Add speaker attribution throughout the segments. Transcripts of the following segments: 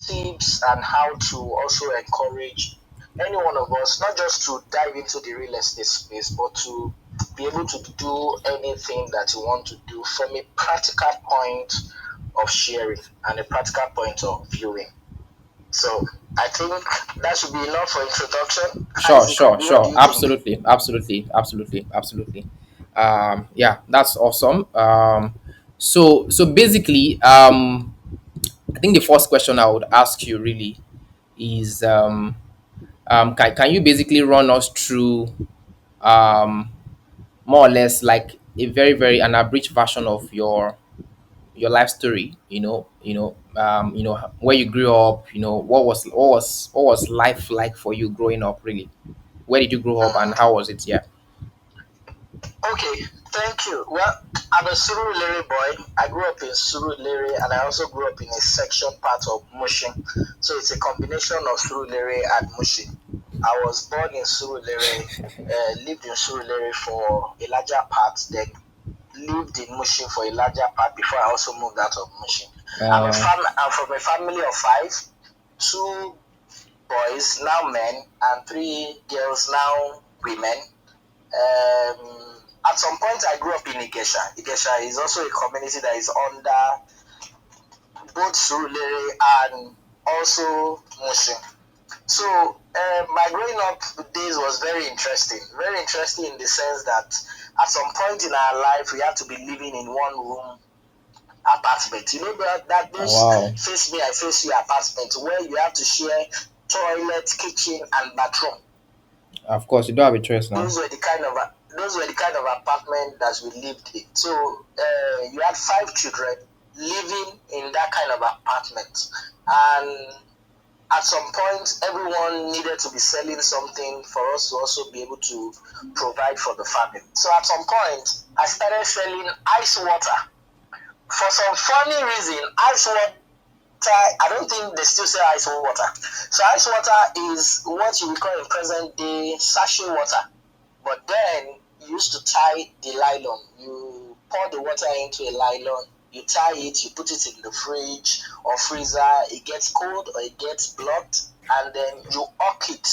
Speaker 1: tips and how to also encourage any one of us, not just to dive into the real estate space, but to be able to do anything that you want to do from a practical point of sharing and a practical point of viewing. So I think that should be enough for introduction.
Speaker 2: Sure,
Speaker 1: Isaac,
Speaker 2: sure,
Speaker 1: what do
Speaker 2: sure.
Speaker 1: you think?
Speaker 2: Absolutely, absolutely, absolutely, absolutely. Yeah, that's awesome. So basically, I think the first question I would ask you really is, can you basically run us through, um, more or less like a very an abridged version of your life story? Where you grew up. What was life like for you growing up? Really, where did you grow up and how was it? Yeah.
Speaker 1: Okay, thank you. Well, I'm a Surulere boy. I grew up in Surulere and I also grew up in a section part of Mushin. So it's a combination of Surulere and Mushin. I was born in Surulere, lived in Surulere for a larger part, then lived in Mushin for a larger part before I also moved out of Mushin.
Speaker 2: Uh,
Speaker 1: I'm from a family of five, two boys, now men, and three girls, now women. At some point, I grew up in Ikesha. Ikesha is also a community that is under both Surulere and also Mushin. So my growing up days was very interesting. Very interesting in the sense that at some point in our life, we had to be living in one room apartment. You know that those
Speaker 2: wow.
Speaker 1: face me, I face you apartment where you have to share toilet, kitchen, and bathroom.
Speaker 2: Of course, you don't have a choice now.
Speaker 1: Those were the kind of apartment that we lived in. So you had five children living in that kind of apartment, and at some point, everyone needed to be selling something for us to also be able to provide for the family. So at some point, I started selling ice water. For some funny reason, ice water, I don't think they still sell ice water. So ice water is what you would call in present day sachet water. But then you used to tie the nylon. You pour the water into a nylon, you tie it, you put it in the fridge or freezer. It gets cold or it gets blocked, and then you hawk it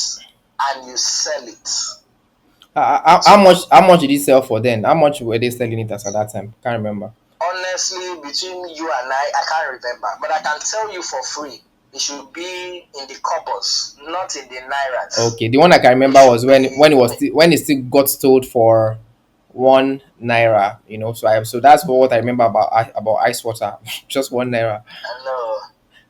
Speaker 1: and you sell it.
Speaker 2: How
Speaker 1: So
Speaker 2: much did it sell for then? How much were they selling it as at that time? Can't remember.
Speaker 1: honestly, between you and I can't remember, but I can tell you for free. It should be in the coppers, not in the nairas.
Speaker 2: Okay, the one I can
Speaker 1: It
Speaker 2: remember was
Speaker 1: should be
Speaker 2: when it still got sold for 1 naira. So that's what I remember about ice water. Just 1 naira
Speaker 1: no.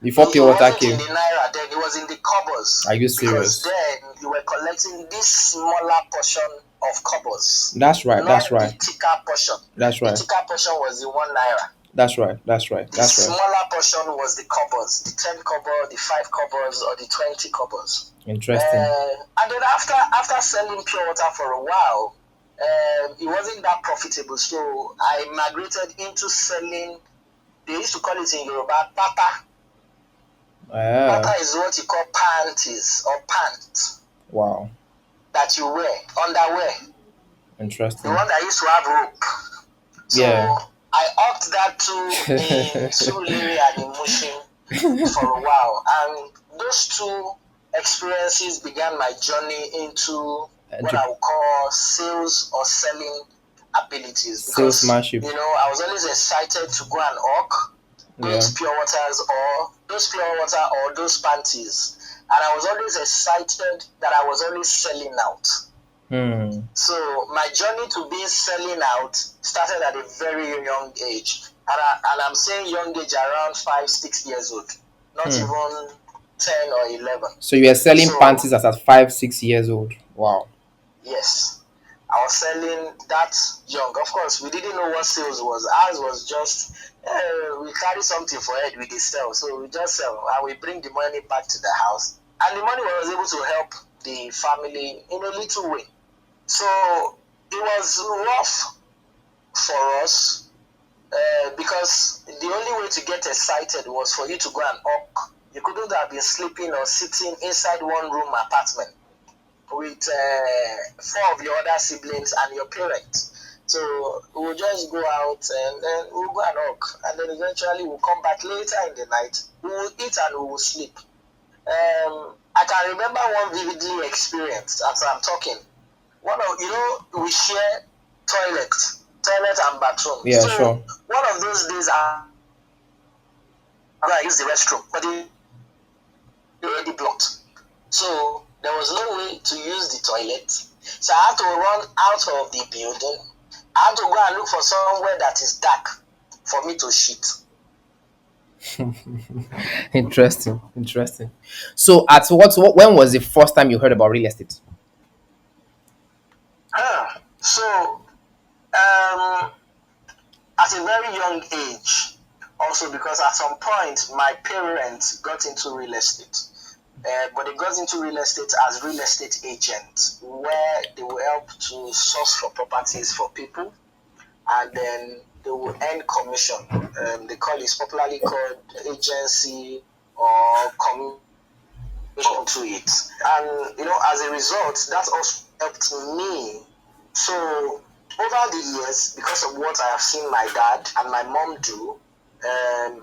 Speaker 2: before
Speaker 1: It
Speaker 2: pure water
Speaker 1: wasn't in
Speaker 2: came.
Speaker 1: the naira then, it was in the
Speaker 2: Are
Speaker 1: cobbles
Speaker 2: you
Speaker 1: because
Speaker 2: serious?
Speaker 1: then you were collecting this smaller portion of cobbles,
Speaker 2: That's right. That's
Speaker 1: not the
Speaker 2: right.
Speaker 1: thicker portion.
Speaker 2: That's
Speaker 1: The
Speaker 2: right.
Speaker 1: thicker portion was the 1 naira.
Speaker 2: That's right. That's right.
Speaker 1: The
Speaker 2: That's right.
Speaker 1: smaller portion was the cobbles, the 10 cobble, the 5 cobbles, or the 20 cobbles.
Speaker 2: Interesting.
Speaker 1: And then after selling pure water for a while, it wasn't that profitable. So I migrated into selling, they used to call it in Yoruba, pata.
Speaker 2: Ah,
Speaker 1: Pata is what you call panties or pants
Speaker 2: wow.
Speaker 1: that you wear, underwear, the
Speaker 2: Interesting.
Speaker 1: one that used to have rope. So
Speaker 2: Yeah.
Speaker 1: I upped that too in Surulere and in Mushin for a while. And those two experiences began my journey into what
Speaker 2: Into
Speaker 1: I would call sales or selling abilities because
Speaker 2: salesmanship.
Speaker 1: I was always excited to go and hawk
Speaker 2: Yeah.
Speaker 1: those pure water or those panties. And I was always excited that I was always selling out.
Speaker 2: Hmm.
Speaker 1: So my journey to being selling out started at a very young age. And I'm saying young age around 5, 6 years old, not
Speaker 2: Hmm.
Speaker 1: even 10 or 11.
Speaker 2: So you were selling
Speaker 1: So
Speaker 2: panties as at 5, 6 years old. Wow.
Speaker 1: yes, I was selling that young. Of course, we didn't know what sales was. Ours was just we carry something for head, we did sell. So we just sell and we bring the money back to the house. And the money was able to help the family in a little way. So it was rough for us because the only way to get excited was for you to go and hawk. You couldn't have been sleeping or sitting inside one room apartment with four of your other siblings and your parents. So we'll just go out and then we'll go and walk. And then eventually we'll come back later in the night. We will eat and we will sleep. I can remember one vividly experience as I'm talking. One of we share toilet and bathroom.
Speaker 2: Yeah,
Speaker 1: So
Speaker 2: sure.
Speaker 1: one of those days I use the restroom, but they already blocked. So there was no way to use the toilet. So I had to run out of the building. I had to go and look for somewhere that is dark for me to shit.
Speaker 2: Interesting, interesting. So, at when was the first time you heard about real estate?
Speaker 1: So um, at a very young age, also because at some point my parents got into real estate. But they got into real estate as real estate agents, where they will help to source for properties for people, and then they will earn commission. They call it popularly called agency or commission to it. And as a result, that also helped me. So over the years, because of what I have seen my dad and my mom do,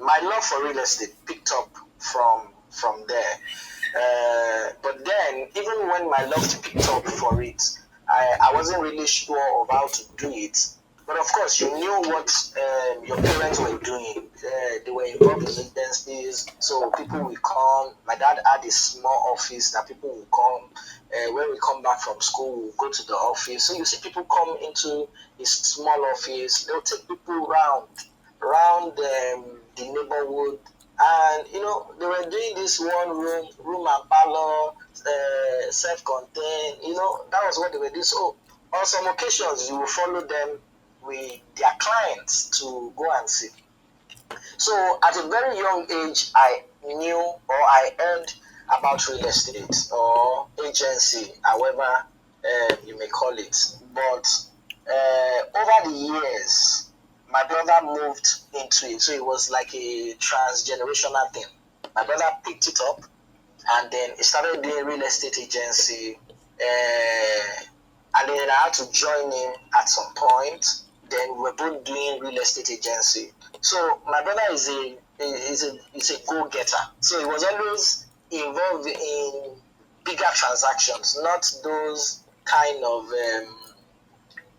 Speaker 1: my love for real estate picked up from there. But then, even when my love picked up for it, I wasn't really sure of how to do it. But of course, you knew what your parents were doing. They were involved in agencies, so people will come. My dad had a small office that people will come. When we come back from school, we'll go to the office. So you see people come into his small office. They'll take people around the neighborhood, and they were doing this one room and parlor, self-contained. That was what they were doing. So on some occasions, you will follow them with their clients to go and see. So at a very young age, I knew or I heard about real estate or agency, however you may call it. But over the years, my brother moved into it. So it was like a transgenerational thing. My brother picked it up and then he started doing real estate agency. And then I had to join him at some point. Then we were both doing real estate agency. So my brother is a go getter. So he was always involved in bigger transactions, not those kind of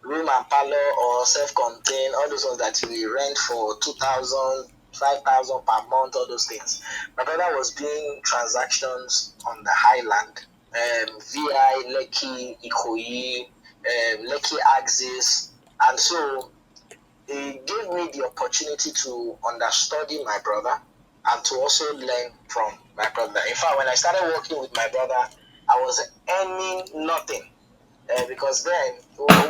Speaker 1: room and parlor or self-contained, all those ones that we rent for 2,000, 5,000 per month, all those things. My brother was doing transactions on the highland, VI, Lekki, Ikoyi, Lekki Axis, and so it gave me the opportunity to understudy my brother and to also learn from my brother. In fact, when I started working with my brother, I was earning nothing. Because then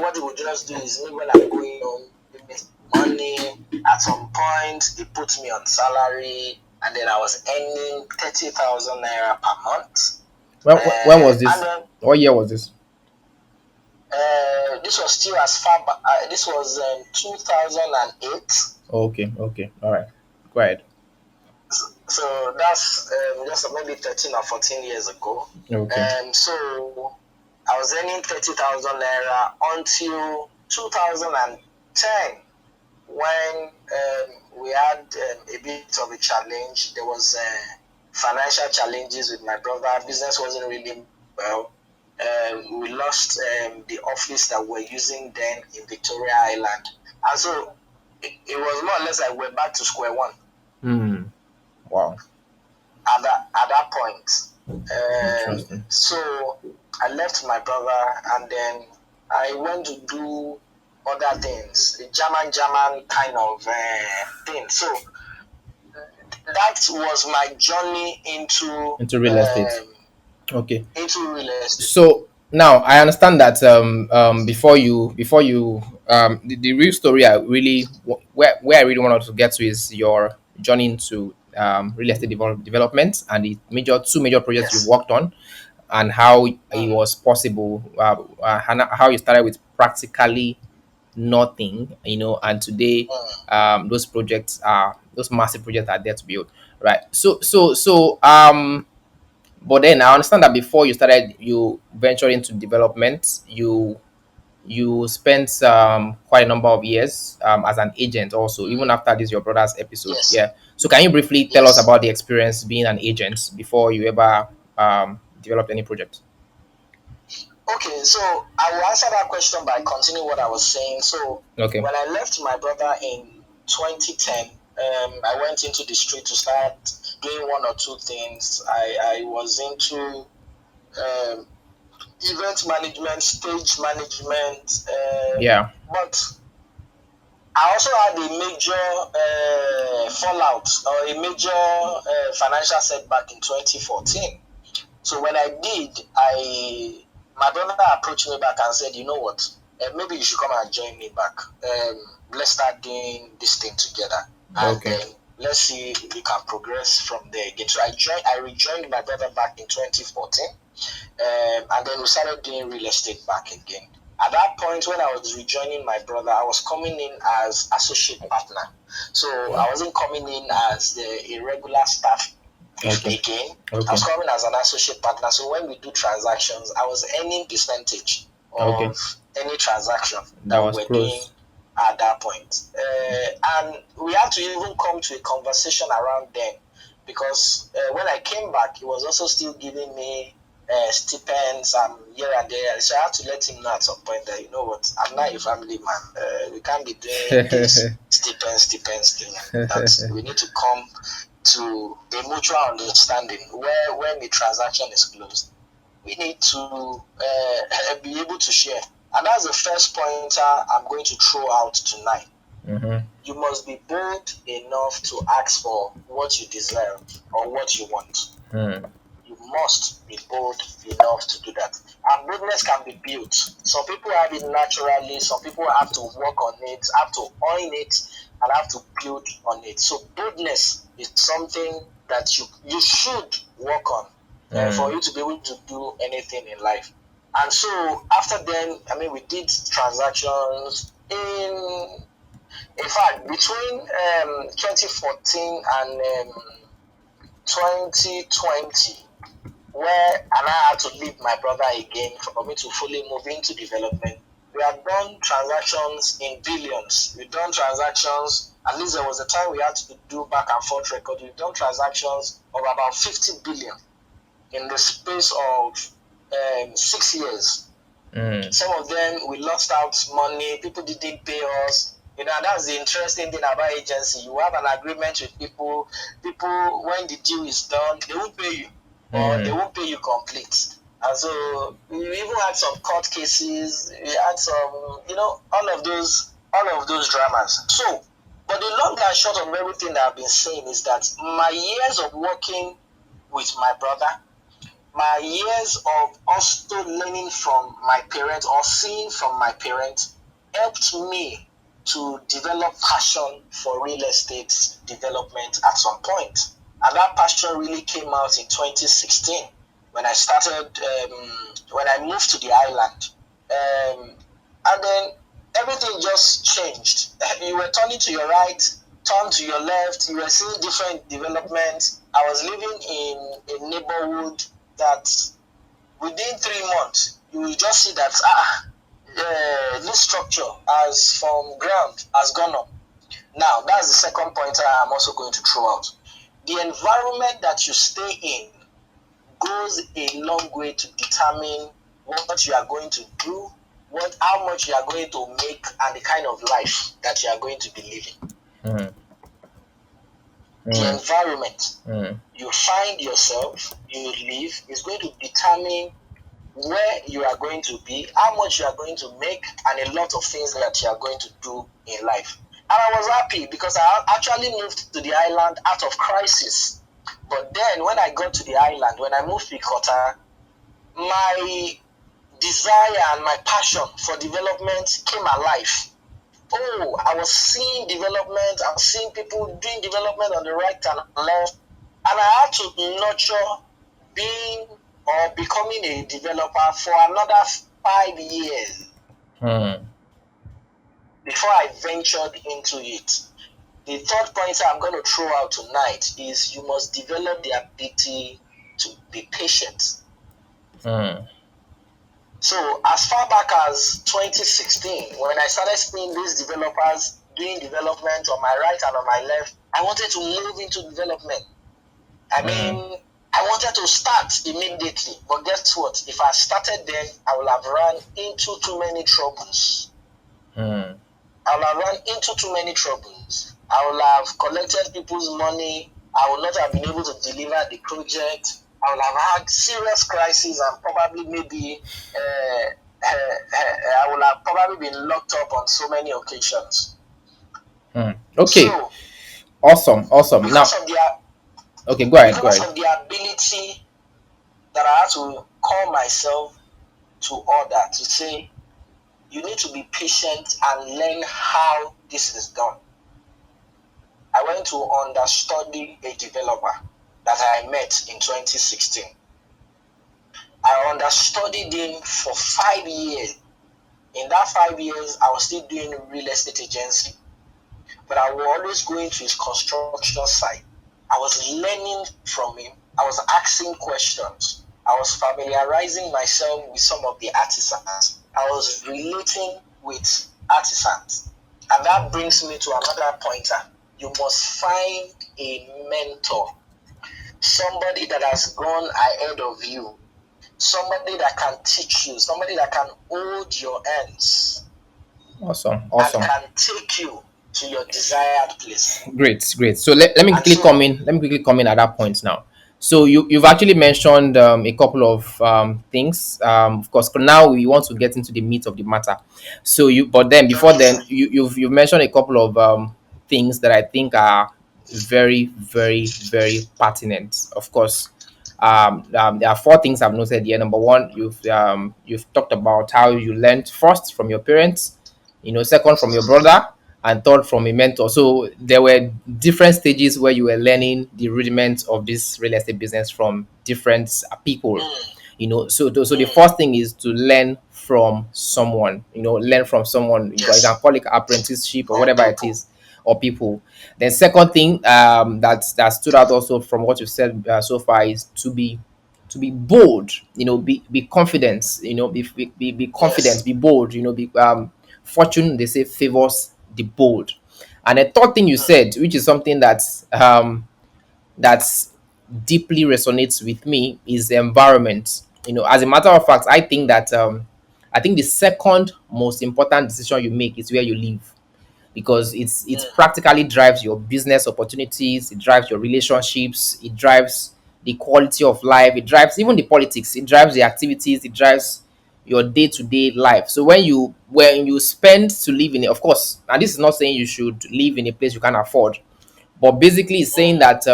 Speaker 1: what he would just do is maybe when I'm going home, give me some money. At some point, he put me on salary, and then I was earning 30,000 naira per month.
Speaker 2: When was
Speaker 1: And
Speaker 2: this?
Speaker 1: then
Speaker 2: What year was this?
Speaker 1: this was still as far back. This was 2008.
Speaker 2: Okay, okay, all right. Go ahead.
Speaker 1: So that's just maybe 13 or 14 years ago.
Speaker 2: Okay.
Speaker 1: So I was earning 30,000 naira until 2010, when we had a bit of a challenge. There was financial challenges with my brother. Business wasn't really well. We lost the office that we're using then in Victoria Island, and so it was more or less like we're back to square one
Speaker 2: Hmm. Wow.
Speaker 1: at that point.
Speaker 2: Interesting.
Speaker 1: So I left my brother, and then I went to do other things, the German kind of thing. So that was my journey
Speaker 2: Into real estate. Okay.
Speaker 1: into real estate.
Speaker 2: So now I understand that the real story I really where I really wanted to get to is your journey into real estate development and the two major projects you've
Speaker 1: Yes.
Speaker 2: worked on, and how it
Speaker 1: Mm,
Speaker 2: was possible, how you started with practically nothing, and today
Speaker 1: mm,
Speaker 2: those massive projects are there to build, right? But then I understand that before you ventured into development, you you spent quite a number of years as an agent also, even after this your brother's episode.
Speaker 1: Yes,
Speaker 2: Yeah. So can you briefly tell us
Speaker 1: yes.
Speaker 2: about the experience being an agent before you ever developed any project?
Speaker 1: Okay, so I will answer that question by continuing what I was saying. So
Speaker 2: Okay.
Speaker 1: when I left my brother in 2010, I went into the street to start doing one or two things. I was into um, event management, stage management,
Speaker 2: Yeah.
Speaker 1: but I also had a major fallout or a major financial setback in 2014. So when I did, my brother approached me back and said, "You know what? Maybe you should come and join me back. Let's start doing this thing together, and
Speaker 2: Okay.
Speaker 1: then let's see if we can progress from there again." So I rejoined my brother back in 2014, and then we started doing real estate back again. At that point, when I was rejoining my brother, I was coming in as associate partner. So I wasn't coming in as a regular staff
Speaker 2: Okay.
Speaker 1: again. I was
Speaker 2: Okay.
Speaker 1: coming as an associate partner. So when we do transactions, I was earning percentage
Speaker 2: Okay.
Speaker 1: of any transaction
Speaker 2: That
Speaker 1: that we
Speaker 2: was
Speaker 1: were doing
Speaker 2: close.
Speaker 1: at that point. And we had to even come to a conversation around then because when I came back, he was also still giving me stipends here and there. So I had to let him know at some point that, you know what, I'm not a family man. We can't be doing this stipends thing. That we need to come to a mutual understanding where when the transaction is closed, we need to be able to share. And that's the first pointer I'm going to throw out tonight.
Speaker 2: Mm-hmm.
Speaker 1: You must be bold enough to ask for what you deserve or what you want.
Speaker 2: Mm.
Speaker 1: You must be bold enough to do that. And boldness can be built. Some people have it naturally, some people have to work on it, have to earn it, and have to build on it. So boldness is something that you should work on for
Speaker 2: Mm.
Speaker 1: you to be able to do anything in life. And so after then, I mean, we did transactions in fact between 2014 and 2020, where and I had to leave my brother again for me to fully move into development. We had done transactions in billions. We've done transactions, at least there was a time we had to do back and forth record. We've done transactions of about 50 billion in the space of 6 years.
Speaker 2: Mm.
Speaker 1: Some of them we lost out money, people didn't pay us. You know, that's the interesting thing about agency. You have an agreement with people. People, when the deal is done, they won't pay you, or they
Speaker 2: Mm.
Speaker 1: won't pay you complete. And so we even had some court cases. We had some, all of those dramas. So, but the long and short of everything that I've been saying is that my years of working with my brother, my years of also learning from my parents or seeing from my parents helped me to develop passion for real estate development at some point. And that passion really came out in 2016 when I started, when I moved to the island. And then everything just changed. You were turning to your right, turn to your left, you were seeing different developments. I was living in a neighborhood that within 3 months you will just see that this structure as from ground has gone up. Now that's the second pointer I'm also going to throw out. The environment that you stay in goes a long way to determine what you are going to do, what how much you are going to make, and the kind of life that you are going to be living.
Speaker 2: Mm.
Speaker 1: The
Speaker 2: Mm.
Speaker 1: environment
Speaker 2: Mm.
Speaker 1: you find yourself, you live, is going to determine where you are going to be, how much you are going to make, and a lot of things that you are going to do in life. And I was happy because I actually moved to the island out of crisis. But then when I got to the island, when I moved to Ikota, my desire and my passion for development came alive. Oh, I was seeing development, I was seeing people doing development on the right and left, and I had to nurture being or becoming a developer for another 5 years
Speaker 2: Mm.
Speaker 1: before I ventured into it. The third point I'm going to throw out tonight is you must develop the ability to be patient.
Speaker 2: Mm.
Speaker 1: So as far back as 2016, when I started seeing these developers doing development on my right and on my left, I wanted to move into development. I
Speaker 2: Mm,
Speaker 1: mean, I wanted to start immediately, but guess what? If I started then, I would have run into too many troubles.
Speaker 2: mm.
Speaker 1: I will have run into too many troubles. I will have collected people's money. I will not have been able to deliver the project. I will have had serious crises and probably maybe I will have probably been locked up on so many occasions.
Speaker 2: Hmm. Okay,
Speaker 1: So
Speaker 2: awesome, awesome.
Speaker 1: because
Speaker 2: Now,
Speaker 1: of the
Speaker 2: okay, go ahead, go
Speaker 1: because
Speaker 2: ahead.
Speaker 1: of the ability that I had to call myself to order to say you need to be patient and learn how this is done. I went to understudy a developer that I met in 2016. I understudied him for 5 years. In that 5 years, I was still doing real estate agency, but I was always going to his construction site. I was learning from him. I was asking questions. I was familiarizing myself with some of the artisans. I was relating with artisans. And that brings me to another pointer. You must find a mentor, somebody that has gone ahead of you, somebody that can teach you, somebody that can hold your hands
Speaker 2: Awesome,
Speaker 1: and
Speaker 2: awesome.
Speaker 1: can take you to your desired place.
Speaker 2: Great, great. So let me
Speaker 1: And
Speaker 2: quickly come
Speaker 1: so,
Speaker 2: in. Let me quickly come in at that point now. So you've actually mentioned a couple of things. Of course, now we want to get into the meat of the matter. So but then before
Speaker 1: okay,
Speaker 2: then, you've mentioned a couple of things that I think are very, very, very pertinent. Of course, there are four things I've noted here. Number one, you've talked about how you learned first from your parents, second from your brother, and third from a mentor. So there were different stages where you were learning the rudiments of this real estate business from different people.
Speaker 1: mm,
Speaker 2: So the
Speaker 1: mm,
Speaker 2: first thing is to learn from someone. Learn from someone. You can
Speaker 1: yes,
Speaker 2: call it apprenticeship or
Speaker 1: or
Speaker 2: whatever it
Speaker 1: people.
Speaker 2: is, or people. Then second thing that stood out also from what you've said so far is to be bold, be confident, be confident,
Speaker 1: Yes.
Speaker 2: be bold, be fortune, they say, favors the bold. And the third thing you
Speaker 1: Mm,
Speaker 2: said, which is something that's deeply resonates with me, is the environment. As a matter of fact, I think the second most important decision you make is where you live, because it
Speaker 1: mm,
Speaker 2: practically drives your business opportunities, it drives your relationships, it drives the quality of life, it drives even the politics, it drives the activities, it drives your day-to-day life. So when you spend to live in it, of course, and this is not saying you should live in a place you can't afford, but basically it's saying
Speaker 1: mm,
Speaker 2: that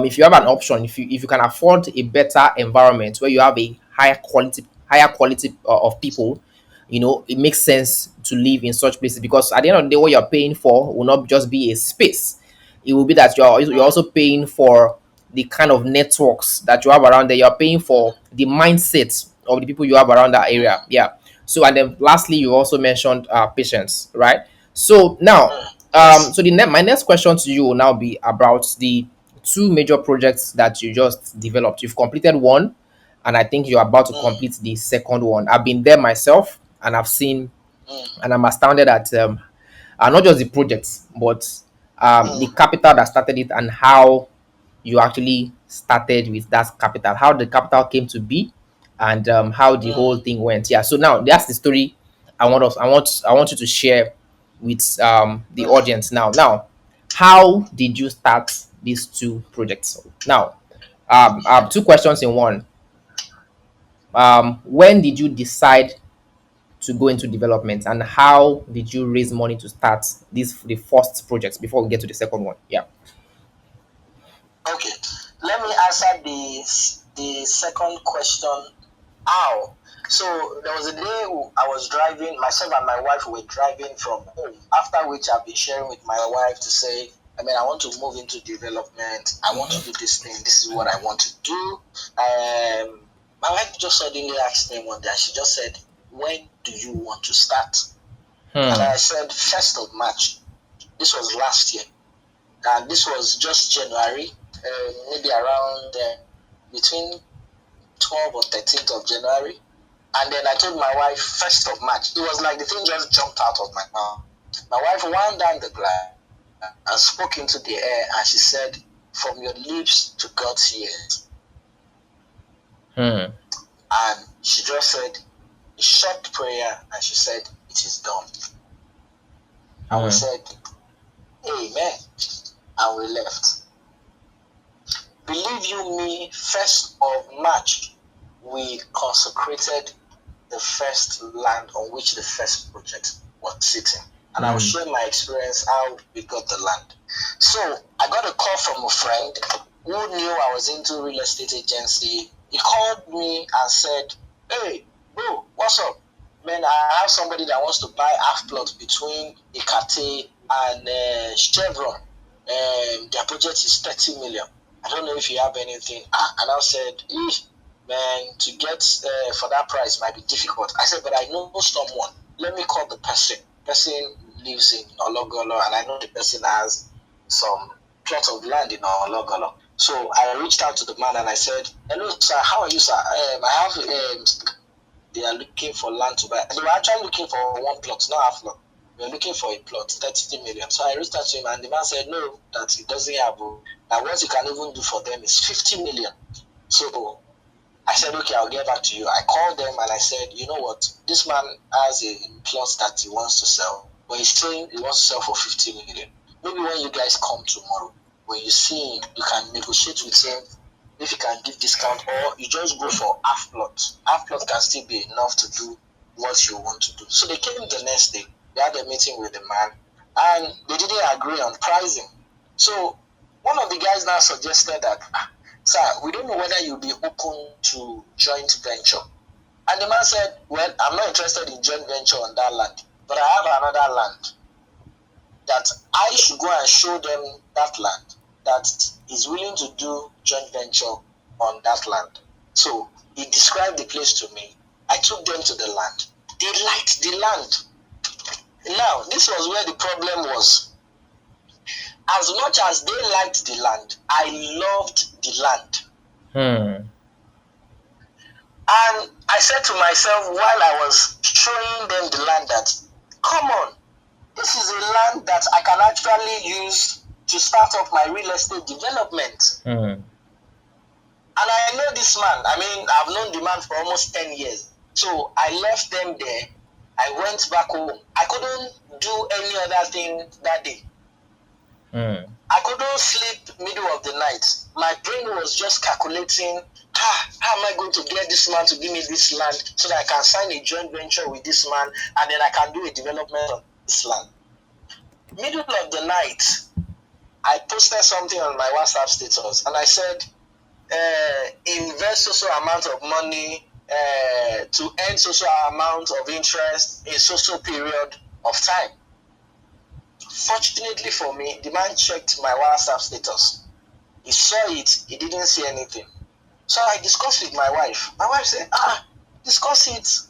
Speaker 2: if you have an option, if you can afford a better environment where you have a higher quality of people, it makes sense to live in such places, because at the end of the day, what you're paying for will not just be a space. It will be that you're
Speaker 1: mm,
Speaker 2: also paying for the kind of networks that you have around there. You're paying for
Speaker 1: mm,
Speaker 2: the mindset of the people you have around that area.
Speaker 1: mm,
Speaker 2: Yeah. So, and then lastly, you also mentioned patience, right? So now,
Speaker 1: yes.
Speaker 2: my next question to you will now be about the two major projects that you just developed. You've completed one, and I think you're about to
Speaker 1: Mm,
Speaker 2: complete the second one. I've been there myself, and I've seen,
Speaker 1: mm,
Speaker 2: and I'm astounded at not just the projects, but the
Speaker 1: mm,
Speaker 2: capital that started it, and how you actually started with that capital, how the capital came to be, and how the whole
Speaker 1: mm,
Speaker 2: thing went. Yeah. So now that's the story I want you to share with the
Speaker 1: mm.
Speaker 2: audience now. Now, how did you start these two projects? Now, two questions in one. When did you decide to go into development, and how did you raise money to start the first projects before we get to the second one? Yeah.
Speaker 1: Okay. Let me answer the second question. How? So there was a day I was driving, myself and my wife were driving from home, after which I've been sharing with my wife to say, I want to move into development. I want to do this thing. This is what I want to do. My wife just suddenly asked me one day, and she just said, when do you want to start? And
Speaker 2: Hmm.
Speaker 1: I said, 1st of March. This was last year. And this was just January, maybe around between 12th or 13th of January. And then I told my wife 1st of March. It was like the thing just jumped out of my mouth. My wife wound down the glass and spoke into the air, and she said, "From your lips to God's ears."
Speaker 2: Hmm.
Speaker 1: And she just said a short prayer, and she said, "It is done." And we
Speaker 2: Hmm.
Speaker 1: said, "Amen." And we left. Believe you me, 1st of March, we consecrated the first land on which the first project was sitting. And I'll
Speaker 2: Hmm.
Speaker 1: share my experience how we got the land. So I got a call from a friend who knew I was into real estate agency. He called me and said, "Hey, bro, what's up? Man, I have somebody that wants to buy half plot between Ikate and Chevron. Their budget is 30 million. I don't know if you have anything." And I said, "Man, to get for that price might be difficult." I said, "But I know someone. Let me call the person. Person lives in Ologolo, and I know the person has some plot of land in Ologolo." So I reached out to the man and I said, "Hello, sir. How are you, sir? I have they are looking for land to buy. They were actually looking for one plot, not half plot. We were looking for a plot, 30 million." So I reached out to him, and the man said, "No, that he doesn't have. Now, what he can even do for them is 50 million. So I said, "Okay, I'll get back to you." I called them and I said, "You know what? This man has a plot that he wants to sell, but he's saying he wants to sell for 50 million. Maybe when you guys come tomorrow, when you see him, you can negotiate with him if you can give discount, or you just go for half plot. Half plot can still be enough to do what you want to do." So they came the next day. They had a meeting with the man, and they didn't agree on pricing. So one of the guys now suggested that, "Sir, we don't know whether you'll be open to joint venture." And the man said, "Well, I'm not interested in joint venture on that land, but I have another land that I should go and show them that land that is willing to do joint venture on that land." So he described the place to me. I took them to the land. They liked the land. Now, this was where the problem was. As much as they liked the land, I loved the land.
Speaker 2: Hmm.
Speaker 1: And I said to myself while I was showing them the land that, "Come on, this is a land that I can actually use to start up my real estate development."
Speaker 2: Hmm.
Speaker 1: And I know this man. I mean, I've known the man for almost 10 years. So I left them there. I went back home. I couldn't do any other thing that day.
Speaker 2: Hmm.
Speaker 1: I couldn't sleep middle of the night. My brain was just calculating, how am I going to get this man to give me this land so that I can sign a joint venture with this man, and then I can do a development on this land. Middle of the night, I posted something on my WhatsApp status and I said, "Invest so amount of money to earn so amount of interest in so period of time." Fortunately for me, the man checked my WhatsApp status. He saw it, he didn't see anything. So I discussed with my wife. My wife said, "Discuss it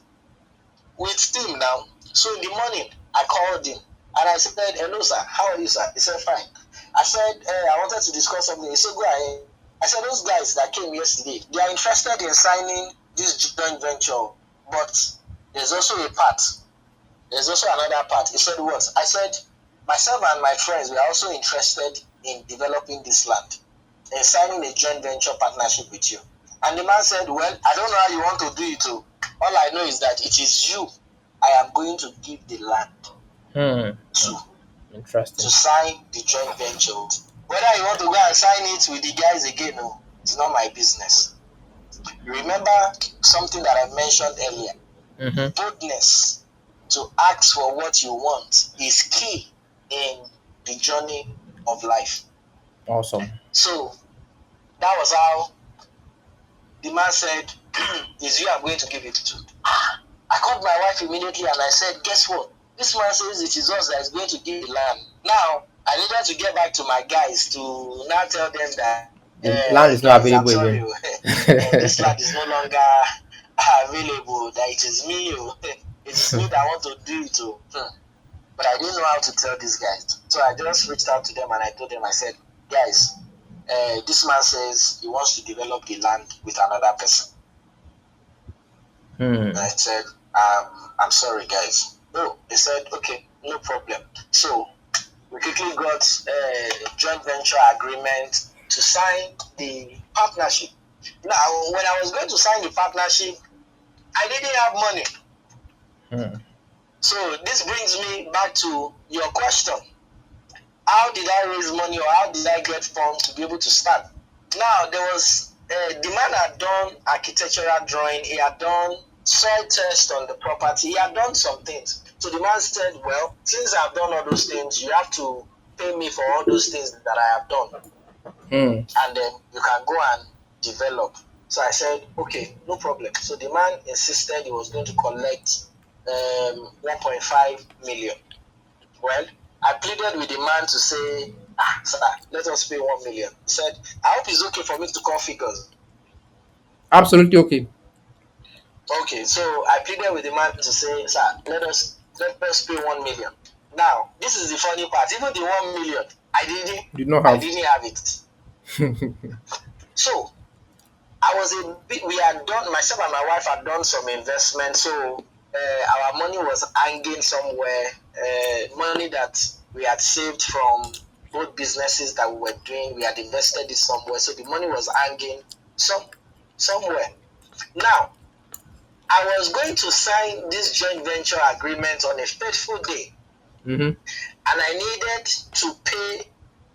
Speaker 1: with him now." So in the morning, I called him and I said, "Hello, sir. How are you, sir?" He said, "Fine." I said, "I wanted to discuss something." He said, "Go ahead." I said, "Those guys that came yesterday, they are interested in signing this joint venture, but there's also a part. There's also another part." He said, "What?" I said, "Myself and my friends, we are also interested in developing this land and signing a joint venture partnership with you." And the man said, "Well, I don't know how you want to do it. All I know is that it is you I am going to give the land
Speaker 2: Hmm. Hmm.
Speaker 1: to
Speaker 2: Interesting.
Speaker 1: sign the joint venture with. Whether you want to go and sign it with the guys again, no, it's not my business." Remember something that I mentioned earlier.
Speaker 2: Mm-hmm.
Speaker 1: Boldness to ask for what you want is key in the journey of life.
Speaker 2: Awesome.
Speaker 1: So that was how the man said, "Is you I'm going to give it to." I called my wife immediately and I said, "Guess what? This man says it is us that is going to give the land." Now, I needed to get back to my guys to now tell them that,
Speaker 2: The land is not
Speaker 1: "Guys, I'm
Speaker 2: available
Speaker 1: sorry,
Speaker 2: again.
Speaker 1: this land is no longer available, that it is me. It is me that want to do it." But I didn't know how to tell these guys. So I just reached out to them and I told them, I said, "Guys, this man says he wants to develop the land with another person." I
Speaker 2: Hmm.
Speaker 1: said, I'm sorry, guys. No, they said, okay, no problem. So we quickly got a joint venture agreement to sign the partnership. Now, when I was going to sign the partnership, I didn't have money.
Speaker 2: Hmm.
Speaker 1: So this brings me back to your question. How did I raise money or how did I get funds to be able to start? Now, there was the man had done architectural drawing, he had done soil test on the property, he had done some things. So the man said, well, since I've done all those things, you have to pay me for all those things that I have done.
Speaker 2: Hmm.
Speaker 1: And then you can go and develop. So I said, okay, no problem. So the man insisted he was going to collect 1.5 million. Well, I pleaded with the man to say, sir, let us pay 1 million. He said, I hope it's okay for me to call figures.
Speaker 2: Absolutely okay.
Speaker 1: Okay, so I pleaded with the man to say, sir, let us pay 1 million. Now, this is the funny part. Even the 1 million, I didn't
Speaker 2: Did not
Speaker 1: I
Speaker 2: have.
Speaker 1: didn't have it. So I was a bit, we had done, myself and my wife had done some investment, so our money was hanging somewhere, money that we had saved from both businesses that we were doing, we had invested it somewhere, so the money was hanging some somewhere. Now, I was going to sign this joint venture agreement on a fateful day,
Speaker 2: Mm-hmm.
Speaker 1: and I needed to pay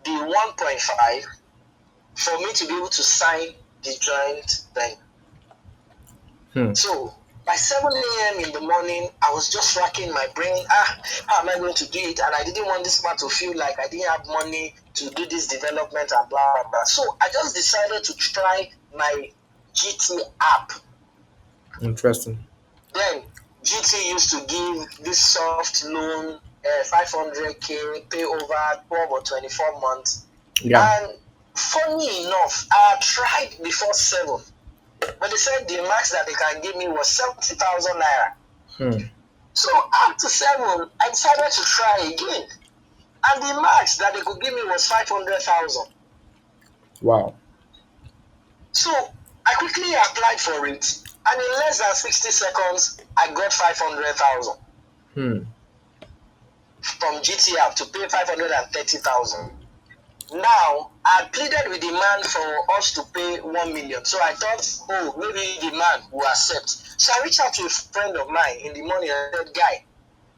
Speaker 1: the 1.5 for me to be able to sign the joint venture.
Speaker 2: Hmm.
Speaker 1: So by 7 a.m. in the morning, I was just racking my brain. How am I going to do it? And I didn't want this man to feel like I didn't have money to do this development and blah blah blah. So I just decided to try my GT app.
Speaker 2: Interesting.
Speaker 1: Then GT used to give this soft loan, 500k, pay over 12 or 24 months.
Speaker 2: Yeah.
Speaker 1: And funny enough, I tried before 7. But they said the max that they can give me was 70,000 naira.
Speaker 2: Hmm.
Speaker 1: So after 7, I decided to try again. And the max that they could give me was 500,000.
Speaker 2: Wow.
Speaker 1: So I quickly applied for it. And in less than 60 seconds, I got 500,000
Speaker 2: Hmm.
Speaker 1: from GTF to pay 530,000. Now, I pleaded with the man for us to pay 1 million. So I thought, oh, maybe the man will accept. So I reached out to a friend of mine in the morning and said, guy,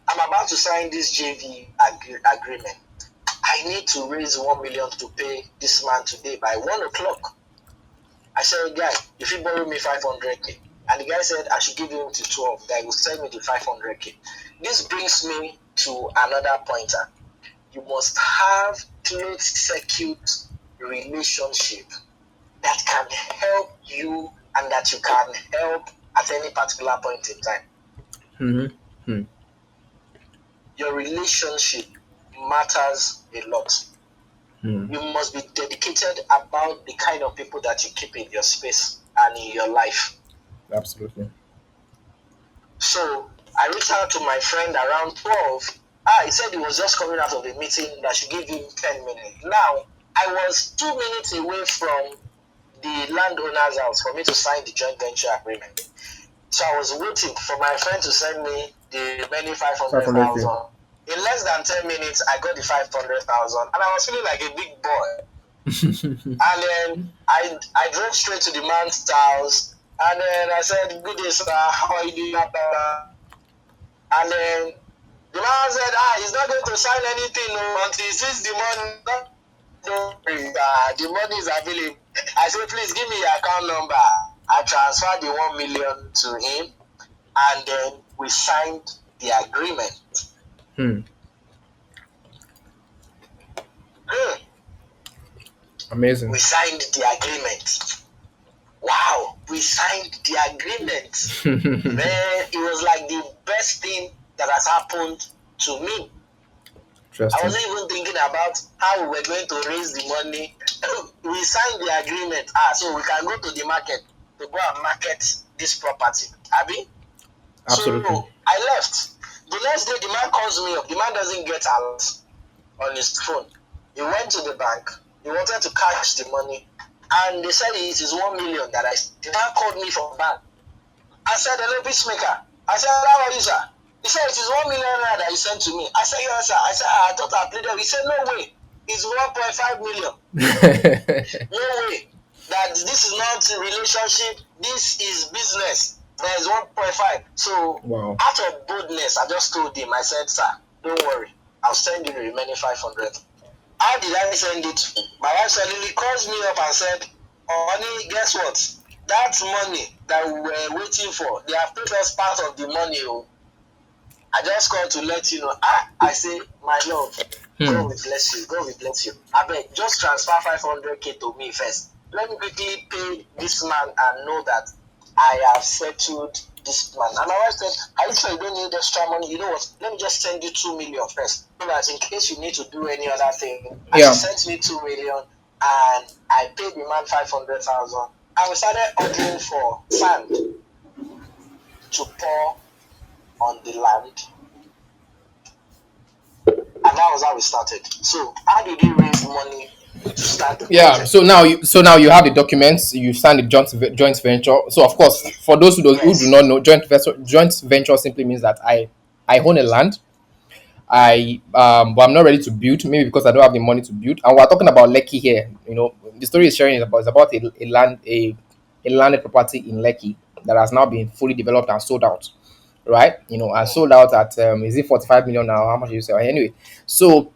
Speaker 1: I'm about to sign this JV agreement. I need to raise 1 million to pay this man today by 1 o'clock. I said, guy, if you borrow me 500k, and the guy said I should give him to 12, that he will send me the 500k. This brings me to another pointer. You must have close circuit relationship that can help you and that you can help at any particular point in time.
Speaker 2: Mm-hmm. Hmm.
Speaker 1: Your relationship matters a lot.
Speaker 2: Hmm.
Speaker 1: You must be dedicated about the kind of people that you keep in your space and in your life.
Speaker 2: Absolutely.
Speaker 1: So I reached out to my friend around 12. He said he was just coming out of a meeting that I should give him 10 minutes. Now, I was 2 minutes away from the landowner's house for me to sign the joint venture agreement. So I was waiting for my friend to send me the remaining
Speaker 2: 500K.
Speaker 1: 500,000. In less than 10 minutes, I got the 500,000 and I was feeling like a big boy. And then I drove straight to the man's house. And then I said, good day, sir. How are you doing? And then the man said, he's not going to sign anything until he sees the money. Don't worry, the money is available. I said, please give me your account number. I transferred the 1 million to him. And then we signed the agreement.
Speaker 2: Hmm.
Speaker 1: Hmm. We
Speaker 2: Amazing.
Speaker 1: signed the agreement. Wow, we signed the agreement. Man, it was like the best thing that has happened to me. I
Speaker 2: Interesting.
Speaker 1: wasn't even thinking about how we were going to raise the money. We signed the agreement. So we can go to the market to go and market this property. Abi?
Speaker 2: Absolutely.
Speaker 1: So I left. The next day, the man calls me up. The man doesn't get alert on his phone. He went to the bank. He wanted to cash the money. And they said it is 1 million that the man called me from bank. I said, hello, Peacemaker. I said, how are you, sir? He said, it is 1 million naira that you sent to me. I said, yes, sir. I said, I thought I played it. He said, no way. It's 1.5 million. No way. That this is not a relationship. This is business. There is 1.5. So,
Speaker 2: Wow.
Speaker 1: out of boldness, I just told him, I said, sir, don't worry. I'll send you the remaining 500. How did I send it? My wife suddenly calls me up and said, oh, honey, guess what? That money that we were waiting for, they have paid us part of the money. Oh. I just called to let you know. I say, my love, God
Speaker 2: Hmm.
Speaker 1: will bless you. God will bless you. I beg, just transfer 500K to me first. Let me quickly pay this man and know that I have settled this man. And my wife said, are you sure you don't need extra money? You know what? Let me just send you 2 million first. So that in case you need to do any other thing. And she
Speaker 2: Yeah.
Speaker 1: sent me 2 million and I paid the man 500,000. And we started ordering for sand to pour on the land. And that was how we started. So how did we raise money to start the
Speaker 2: Yeah.
Speaker 1: project?
Speaker 2: So now you have the documents. You signed the joint venture. So of course, for those who do
Speaker 1: Yes.
Speaker 2: not know, joint venture simply means that I own a land. But I'm not ready to build, maybe because I don't have the money to build. And we're talking about Lekki here. The story is sharing is about a landed property in Lekki that has now been fully developed and sold out. Right? And
Speaker 1: Mm,
Speaker 2: sold out at is it 45 million now? How much did you say? Anyway, so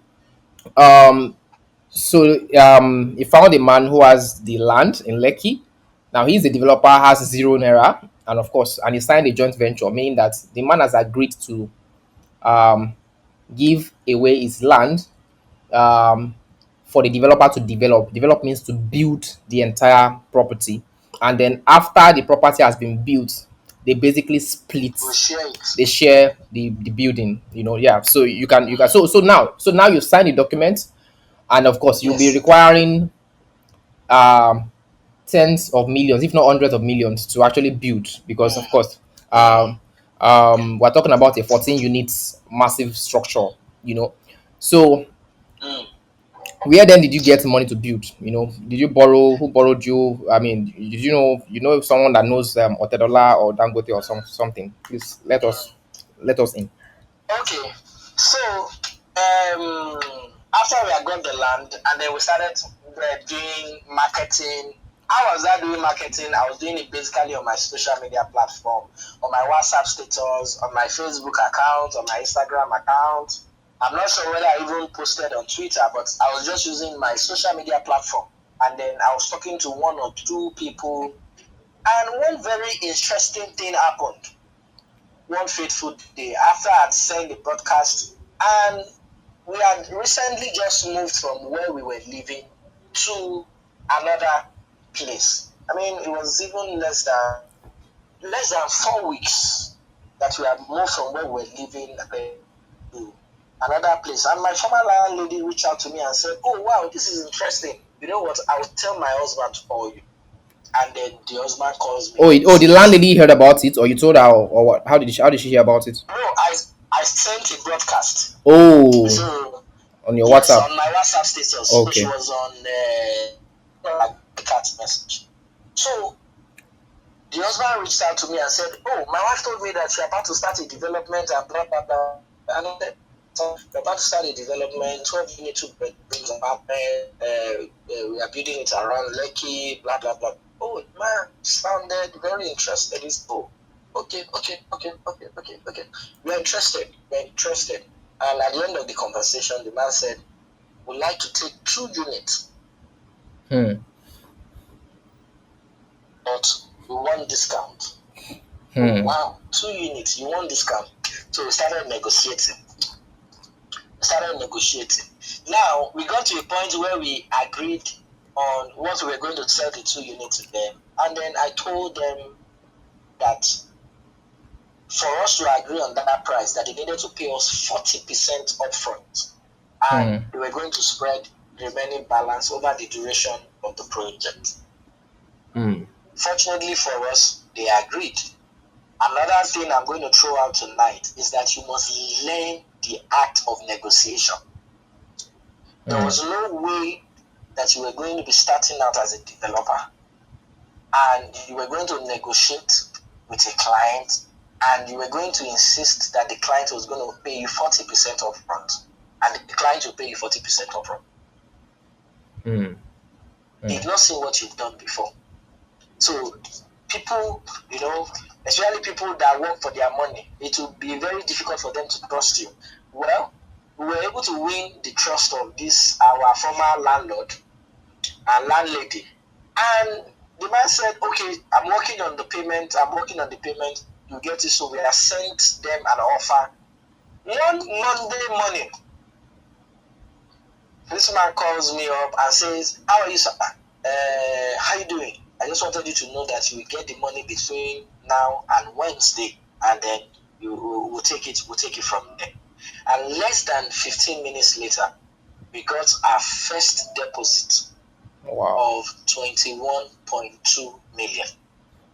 Speaker 2: um he found a man who has the land in Lekki. Now he's a developer, has zero naira, and of course, and he signed a joint venture, meaning that the man has agreed to um give away his land um, for the developer to develop. Develop means to build the entire property, and then after the property has been built, they basically split.
Speaker 1: we share it.
Speaker 2: They share the building. Yeah. So you can.
Speaker 1: Mm,
Speaker 2: So now you sign the document, and of course you'll be
Speaker 1: yes.
Speaker 2: requiring um tens of millions, if not hundreds of millions, to actually build. Because
Speaker 1: Mm,
Speaker 2: of course,
Speaker 1: mm,
Speaker 2: we're talking about a 14 units massive structure. You know, so
Speaker 1: mm.
Speaker 2: where then did you get money to build? Did you borrow? Who borrowed you? I mean, did you know someone that knows Otedola or Dangote or something? Please let us in.
Speaker 1: Okay. So after we had got the land and then we started doing marketing. How was I doing marketing? I was doing it basically on my social media platform, on my WhatsApp status, on my Facebook account, on my Instagram account. I'm not sure whether I even posted on Twitter, but I was just using my social media platform. And then I was talking to one or two people, and one very interesting thing happened one fateful day after I'd sent the broadcast. And we had recently just moved from where we were living to another place. I mean, it was even less than 4 weeks that we had moved from where we were living to another place. And my former landlady reached out to me and said, oh wow, this is interesting. You know what? I will tell my husband to call you. And then the husband calls me
Speaker 2: Oh,
Speaker 1: and
Speaker 2: the
Speaker 1: says,
Speaker 2: landlady heard about it, or you told her, or what? How did she hear about it?
Speaker 1: no, I sent a broadcast.
Speaker 2: Oh,
Speaker 1: So
Speaker 2: on your
Speaker 1: yes,
Speaker 2: WhatsApp.
Speaker 1: on my WhatsApp status, which
Speaker 2: Okay.
Speaker 1: was on the cat message. So the husband reached out to me and said, "Oh, my wife told me that you're about to start a development and blah blah blah." And I said, "So we're about to start a development, 12 unit, 2 bedrooms apartment. We are building it around Lekki, blah blah blah." Oh, man, sounded very interested. He's okay, okay, okay, okay, okay, okay. We're interested. We're interested. And at the end of the conversation, the man said, "Would like to take 2 units,
Speaker 2: Hmm.
Speaker 1: but we want discount." Oh
Speaker 2: Hmm.
Speaker 1: wow, 2 units, you want discount? So we started negotiating. Now we got to a point where we agreed on what we were going to sell the 2 units to them, and then I told them that for us to agree on that price, that they needed to pay us 40% upfront, and
Speaker 2: Hmm.
Speaker 1: they were going to spread the remaining balance over the duration of the project.
Speaker 2: Hmm.
Speaker 1: Fortunately for us, they agreed. Another thing I'm going to throw out tonight is that you must learn the art of negotiation. There
Speaker 2: Hmm.
Speaker 1: was no way that you were going to be starting out as a developer and you were going to negotiate with a client, and you were going to insist that the client was going to pay you 40% upfront, and the client will pay you 40% upfront.
Speaker 2: Mm.
Speaker 1: They've not seen what you've done before. So people, especially people that work for their money, it will be very difficult for them to trust you. Well, we were able to win the trust of this our former landlord and landlady, and the man said, "Okay, I'm working on the payment. You get it." So we have sent them an offer. One Monday morning, this man calls me up and says, "How are you, sir? How you doing? I just wanted you to know that you will get the money between now and Wednesday, and then we'll take it. We'll take it from there." And less than 15 minutes later, we got our first deposit
Speaker 2: Wow.
Speaker 1: of 21.2 million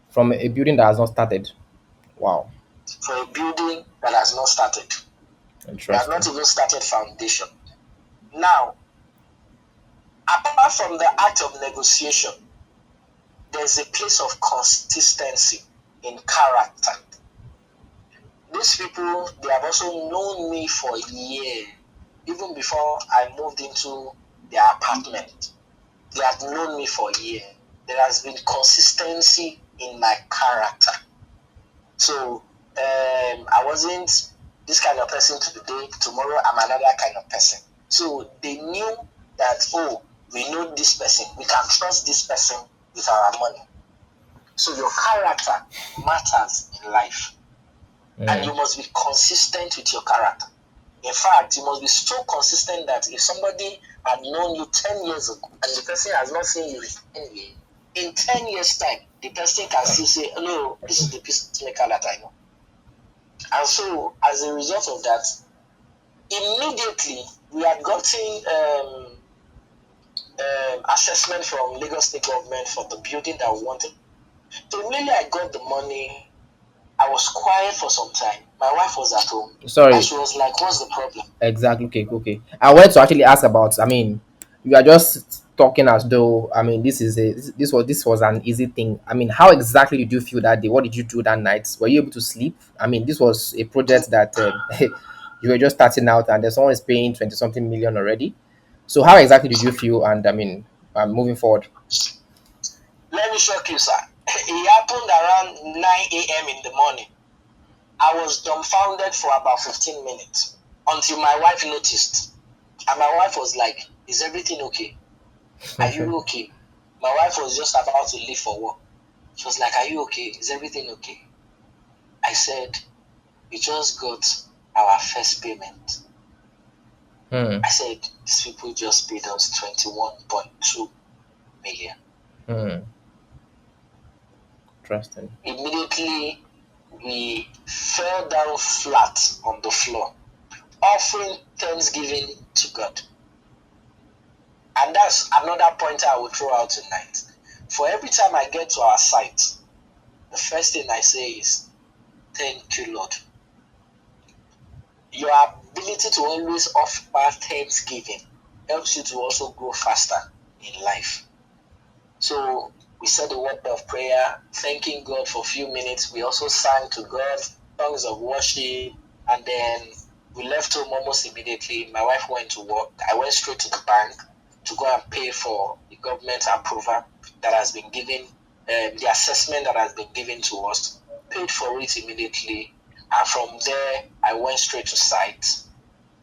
Speaker 2: From a building that has not started. Wow.
Speaker 1: for a building that has not started. We have not
Speaker 2: Interesting.
Speaker 1: even started foundation. Now, apart from the act of negotiation, there's a place of consistency in character. These people, they have also known me for years, even before I moved into their apartment. They have known me for years. There has been consistency in my character. So I wasn't this kind of person today. Tomorrow I'm another kind of person. So they knew that, oh, we know this person. We can trust this person with our money. So your character matters in life. And
Speaker 2: Mm.
Speaker 1: you must be consistent with your character. In fact, you must be so consistent that if somebody had known you 10 years ago and the person has not seen you in 10 years' time, the person can still say, "No, this is the peacemaker that I know." And so, as a result of that, immediately we had gotten assessment from Lagos State government for the building that we wanted. So immediately I got the money. I was quiet for some time. My wife was at home, and
Speaker 2: Sorry.
Speaker 1: she was like, "What's the problem?"
Speaker 2: Exactly. Okay. Okay. I wanted to actually ask about. I mean, you are just talking as though. I mean, this was an easy thing. I mean, how exactly did you feel that day? What did you do that night? Were you able to sleep? I mean, this was a project that you were just starting out, and there's someone is paying 20 something million already. So, how exactly did you feel? And I mean, moving forward.
Speaker 1: Let me shock you, sir. It happened around 9 a.m. in the morning. I was dumbfounded for about 15 minutes until my wife noticed. And my wife was like, "Is everything okay? Are you okay?" My wife was just about to leave for work. She was like, "Are you okay? Is everything okay?" I said, "We just got our first payment."
Speaker 2: Hmm.
Speaker 1: I said, "These people just paid us 21.2 million."
Speaker 2: Hmm. Interesting.
Speaker 1: Immediately, we fell down flat on the floor, offering thanksgiving to God. And that's another pointer I will throw out tonight. For every time I get to our site, the first thing I say is, "Thank you, Lord." Your ability to always offer thanksgiving helps you to also grow faster in life. So we said a word of prayer, thanking God for a few minutes. We also sang to God songs of worship, and then we left home almost immediately. My wife went to work. I went straight to the bank to go and pay for the government approval that has been given, the assessment that has been given to us. Paid for it immediately, and from there I went straight to site.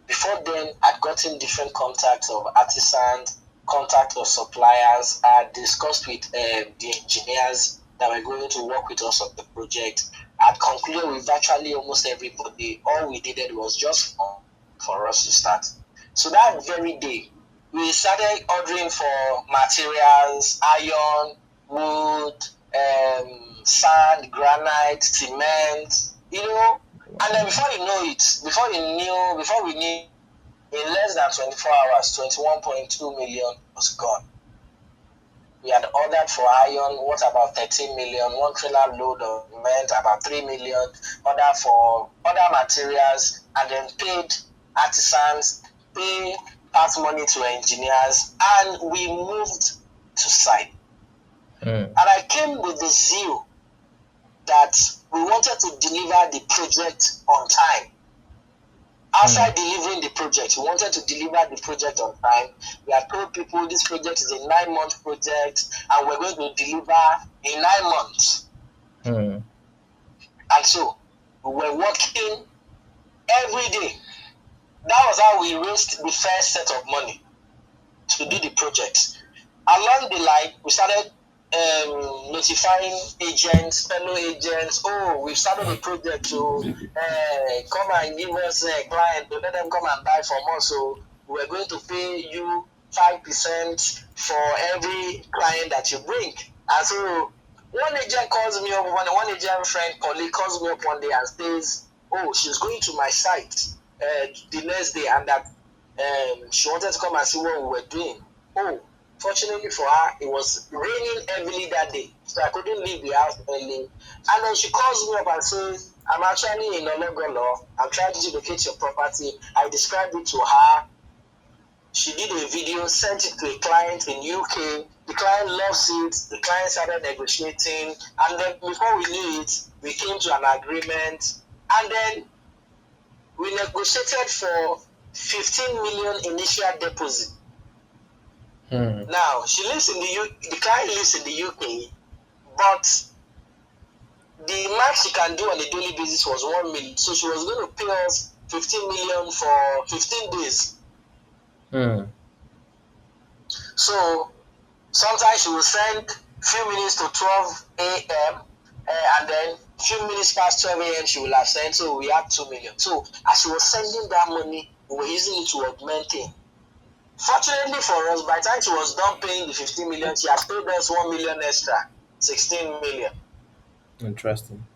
Speaker 1: Before then, I'd gotten different contacts of artisans, contact of suppliers. I had discussed with the engineers that were going to work with us on the project. I'd concluded with virtually almost everybody. All we needed was just for us to start. So that very day, we started ordering for materials, iron, wood, sand, granite, cement, and then before we knew, in less than 24 hours, 21.2 million was gone. We had ordered for iron, what about 13 million, one trailer load of cement, about 3 million, order for other materials, and then paid artisans, pay part money to engineers, and we moved to site.
Speaker 2: Hmm.
Speaker 1: And I came with the zeal that we wanted to deliver the project on time.
Speaker 2: Hmm.
Speaker 1: Outside delivering the project, we wanted to deliver the project on time. We had told people this project is a 9-month project and we're going to deliver in 9 months.
Speaker 2: Hmm.
Speaker 1: And so we were working every day. That was how we raised the first set of money to do the project. Along the line, we started notifying agents, fellow agents. Oh, we've started a project to come and give us a client to let them come and buy from us. So we're going to pay you 5% for every client that you bring. And so one agent calls me up, one agent friend, colleague calls me up one day and says, "Oh, she's going to my site the next day, and that she wanted to come and see what we were doing." Oh, fortunately for her, it was raining heavily that day, so I couldn't leave the house early. And then she calls me up and says, "I'm actually in Ologolo. I'm trying to locate your property." I described it to her. She did a video, sent it to a client in UK. The client loves it. The client started negotiating, and then before we knew it, we came to an agreement. And then we negotiated for 15 million initial deposit.
Speaker 2: Hmm.
Speaker 1: Now she lives in the the client lives in the UK, but the max she can do on a daily basis was 1 million. So she was going to pay us 15 million for 15 days.
Speaker 2: Hmm.
Speaker 1: So sometimes she will send few minutes to 12 a.m. And then few minutes past 12 a.m. she will have sent. So we had 2 million. So as she was sending that money, we were using it to augment it. Fortunately for us, by the time she was done paying the 15 million, she had paid us 1 million extra, 16 million.
Speaker 2: Interesting.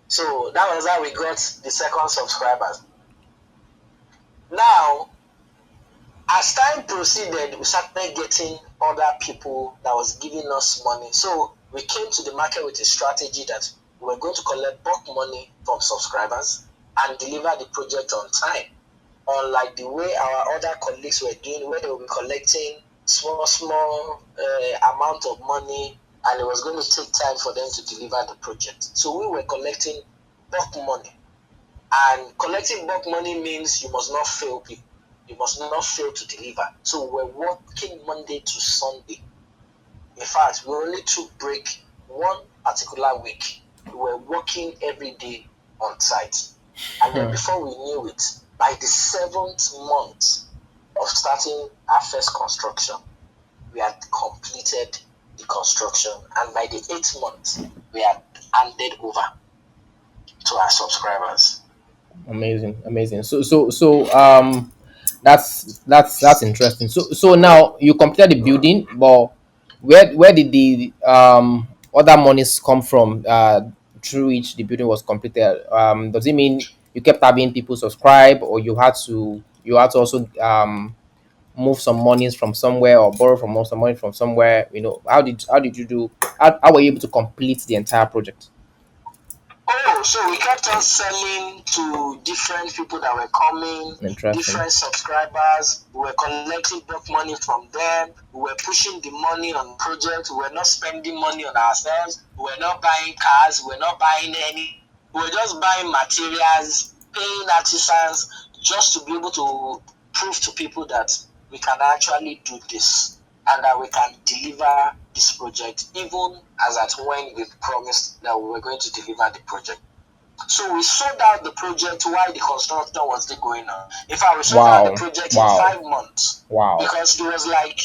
Speaker 1: So that was how we got the second subscribers. Now, as time proceeded, we started getting other people that was giving us money. So we came to the market with a strategy that we were going to collect bulk money from subscribers and deliver the project on time. Unlike the way our other colleagues were doing, where they will be collecting small amount of money, and it was going to take time for them to deliver the project. So we were collecting bulk money, and collecting bulk money means you must not fail people. You must not fail to deliver. So we're working Monday to Sunday. In fact, we only took break one particular week. We were working every day on site. And then
Speaker 2: Hmm.
Speaker 1: before we knew it, by the 7th month of starting our first construction, we had completed the construction. And by the 8th month, we had handed over to our subscribers.
Speaker 2: Amazing, amazing. That's interesting. So now you completed the building, but where did the other monies come from? Through which the building was completed. Does it mean you kept having people subscribe, or you had to also move some monies from somewhere, or borrow from some money from somewhere? How did you do? How were you able to complete the entire project?
Speaker 1: Oh, so we kept on selling to different people that were coming,
Speaker 2: Interesting.
Speaker 1: different subscribers. We were collecting bulk money from them. We were pushing the money on projects. We were not spending money on ourselves. We were not buying cars. We were not buying any. We were just buying materials, paying artisans just to be able to prove to people that we can actually do this and that we can deliver this project even as at when we promised that we were going to deliver the project. So we sold out the project while the construction was still going on. In fact, we sold out the
Speaker 2: Wow.
Speaker 1: project in
Speaker 2: Wow.
Speaker 1: 5 months
Speaker 2: Wow.
Speaker 1: because it was like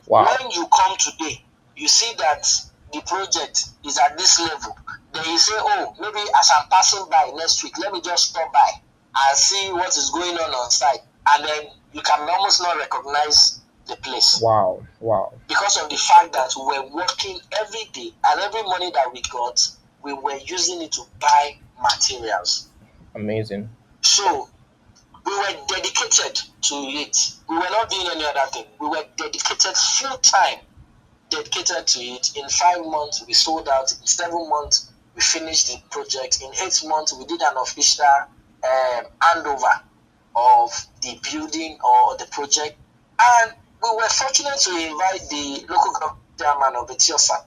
Speaker 2: Wow.
Speaker 1: when you come today, you see that the project is at this level. Then you say, "Oh, maybe as I'm passing by next week, let me just stop by and see what is going on site." And then you can almost not recognize the place
Speaker 2: Wow. Wow.
Speaker 1: because of the fact that we were working every day, and every money that we got, we were using it to buy materials.
Speaker 2: Amazing.
Speaker 1: So we were dedicated to it. We were not doing any other thing. We were dedicated full time, dedicated to it. In 5 months, we sold out. In 7 months, we finished the project. In 8 months, we did an official handover of the building or the project. And we were fortunate to invite the local government chairman of Etiosa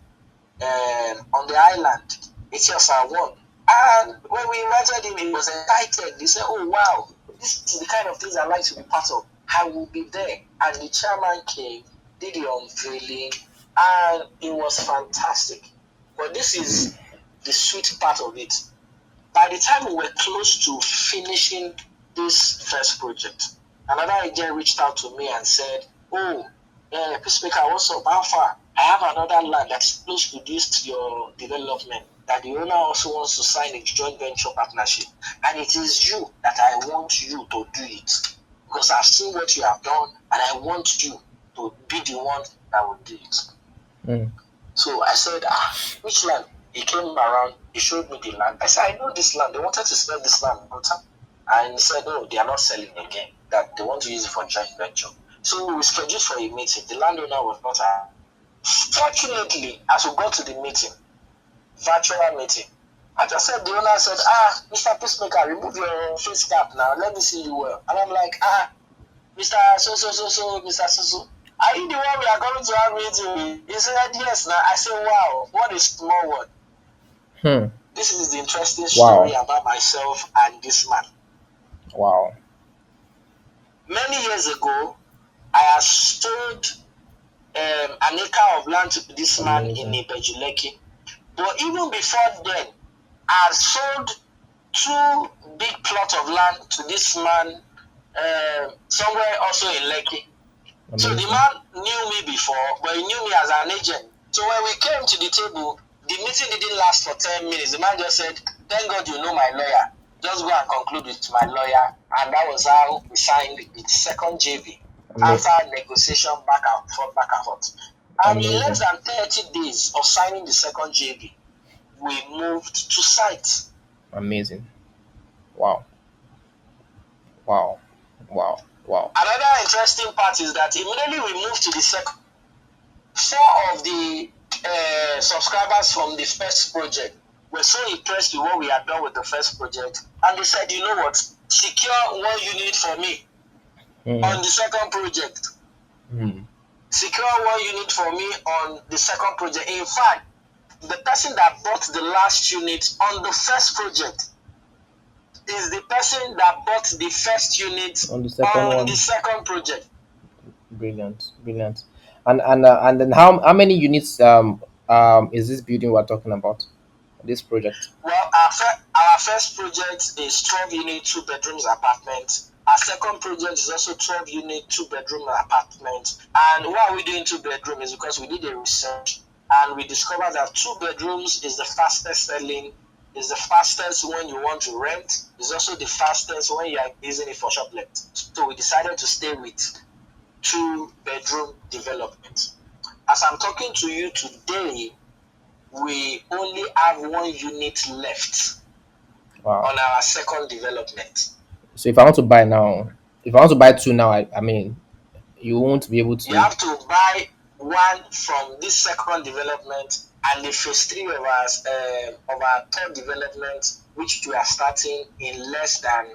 Speaker 1: on the island. it's your son won. And when we invited him, he was excited. He said, "Oh wow, this is the kind of things I like to be part of. I will be there." And the chairman came, did the unveiling, and it was fantastic. But this is the sweet part of it. By the time we were close to finishing this first project, another agent reached out to me and said, "Oh, Peacemaker, what's up? How far? I have another land that's close to this your development that the owner also wants to sign a joint venture partnership. And it is you that I want you to do it. Because I've seen what you have done and I want you to be the one that will do it."
Speaker 2: Mm.
Speaker 1: So I said, which land? He came around, he showed me the land. I said, "I know this land. They wanted to sell this land." And he said, "No, they are not selling again. That they want to use it for joint venture." So we scheduled for a meeting. The landowner was not around. Fortunately, as we got to the meeting, virtual meeting, I just said, the owner said, "Mr. Peacemaker, remove your face cap now. Let me see you well." And I'm like, "Mr. Mr. So. Are you the one we are going to have meeting?" He said, "Yes." Now I said, "Wow, what a small world."
Speaker 2: Hmm.
Speaker 1: This is the interesting story
Speaker 2: Wow.
Speaker 1: about myself and this man.
Speaker 2: Wow.
Speaker 1: Many years ago, I had sold an acre of land to this man in
Speaker 2: Amazing.
Speaker 1: Lekki. But even before then, I had sold two big plots of land to this man somewhere also in Lekki. So the
Speaker 2: Amazing.
Speaker 1: man knew me before, but he knew me as an agent. So when we came to the table, the meeting didn't last for 10 minutes. The man just said, "Thank God you know my lawyer. Just go and conclude with my lawyer." And that was how we signed the second JV
Speaker 2: Ama-
Speaker 1: after negotiation back and forth, back and forth. And in less
Speaker 2: amazing.
Speaker 1: than 30 days of signing the second JV, we moved to site.
Speaker 2: Amazing. Wow. Wow. Wow. Wow.
Speaker 1: Another interesting part is that immediately we moved to the second, four of the subscribers from the first project were so impressed with what we had done with the first project, and they said, "You know what? Secure one unit for me
Speaker 2: Hmm.
Speaker 1: on the second project.
Speaker 2: Hmm.
Speaker 1: Secure one unit for me on the second project." In fact, the person that bought the last unit on the first project is the person that bought the first unit
Speaker 2: On the second
Speaker 1: on the
Speaker 2: one.
Speaker 1: second project.
Speaker 2: Brilliant. Brilliant. And then how many units is this building we're talking about? This project.
Speaker 1: Well, our first project is 12 unit, two bedrooms apartment. Our second project is also 12 unit, two bedroom apartment. And why are we doing two bedroom is because we did a research and we discovered that two bedrooms is the fastest selling, is the fastest when you want to rent, is also the fastest when you are using it for shop let. So we decided to stay with two bedroom development. As I'm talking to you today, we only have one unit left
Speaker 2: Wow.
Speaker 1: on our second development.
Speaker 2: So if I want to buy now, if I want to buy two now, I mean, you won't be able
Speaker 1: You
Speaker 2: to.
Speaker 1: have to buy one from this second development and the phase three of our third development, which we are starting in less than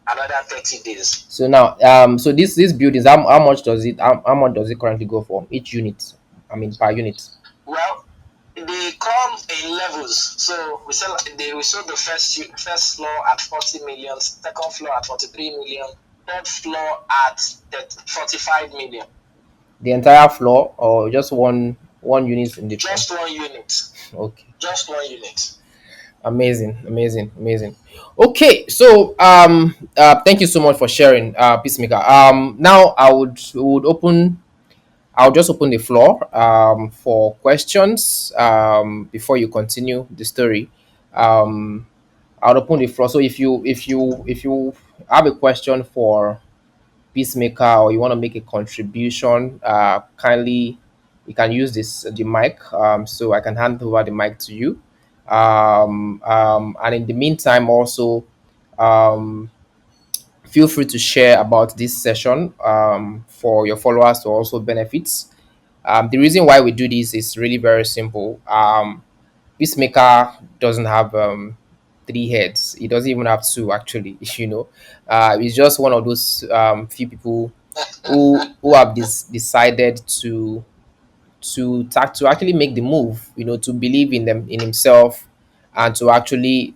Speaker 1: another 30 days.
Speaker 2: So now, so this buildings, how much does it how much does it currently go for each unit? I mean, per unit.
Speaker 1: Well, they come in levels. So we sold the first floor at 40 million, second floor at 43 million, third floor at 45 million.
Speaker 2: The entire floor or just one unit in the floor?
Speaker 1: Just one unit.
Speaker 2: Okay.
Speaker 1: Just one unit.
Speaker 2: Amazing, amazing, amazing. Okay, so thank you so much for sharing, Peacemaker. Now I would open. I'll just open the floor for questions before you continue the story. Um, I'll open the floor. So if you have a question for Peacemaker or you want to make a contribution, kindly you can use the mic, so I can hand over the mic to you. And in the meantime, also um, feel free to share about this session for your followers to also benefit. The reason why we do this is really very simple. Peacemaker doesn't have three heads. He doesn't even have two, actually. He's just one of those few people who have decided to actually make the move. To believe in himself, and to actually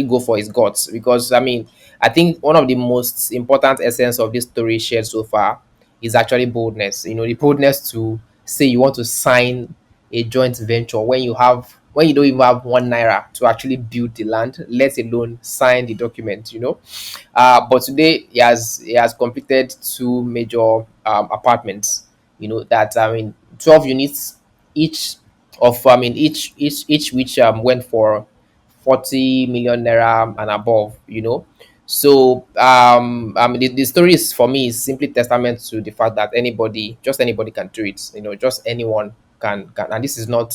Speaker 2: go for his guts. Because I mean, I think one of the most important essence of this story shared so far is actually boldness. You know, the boldness to say you want to sign a joint venture when you don't even have 1 naira to actually build the land, let alone sign the document. You know, but today he has completed two major apartments. You know that I mean 12 units each each which went for 40 million naira and above. You know, so the story is for me is simply testament to the fact that anybody can do it. You know, just anyone can, and this is not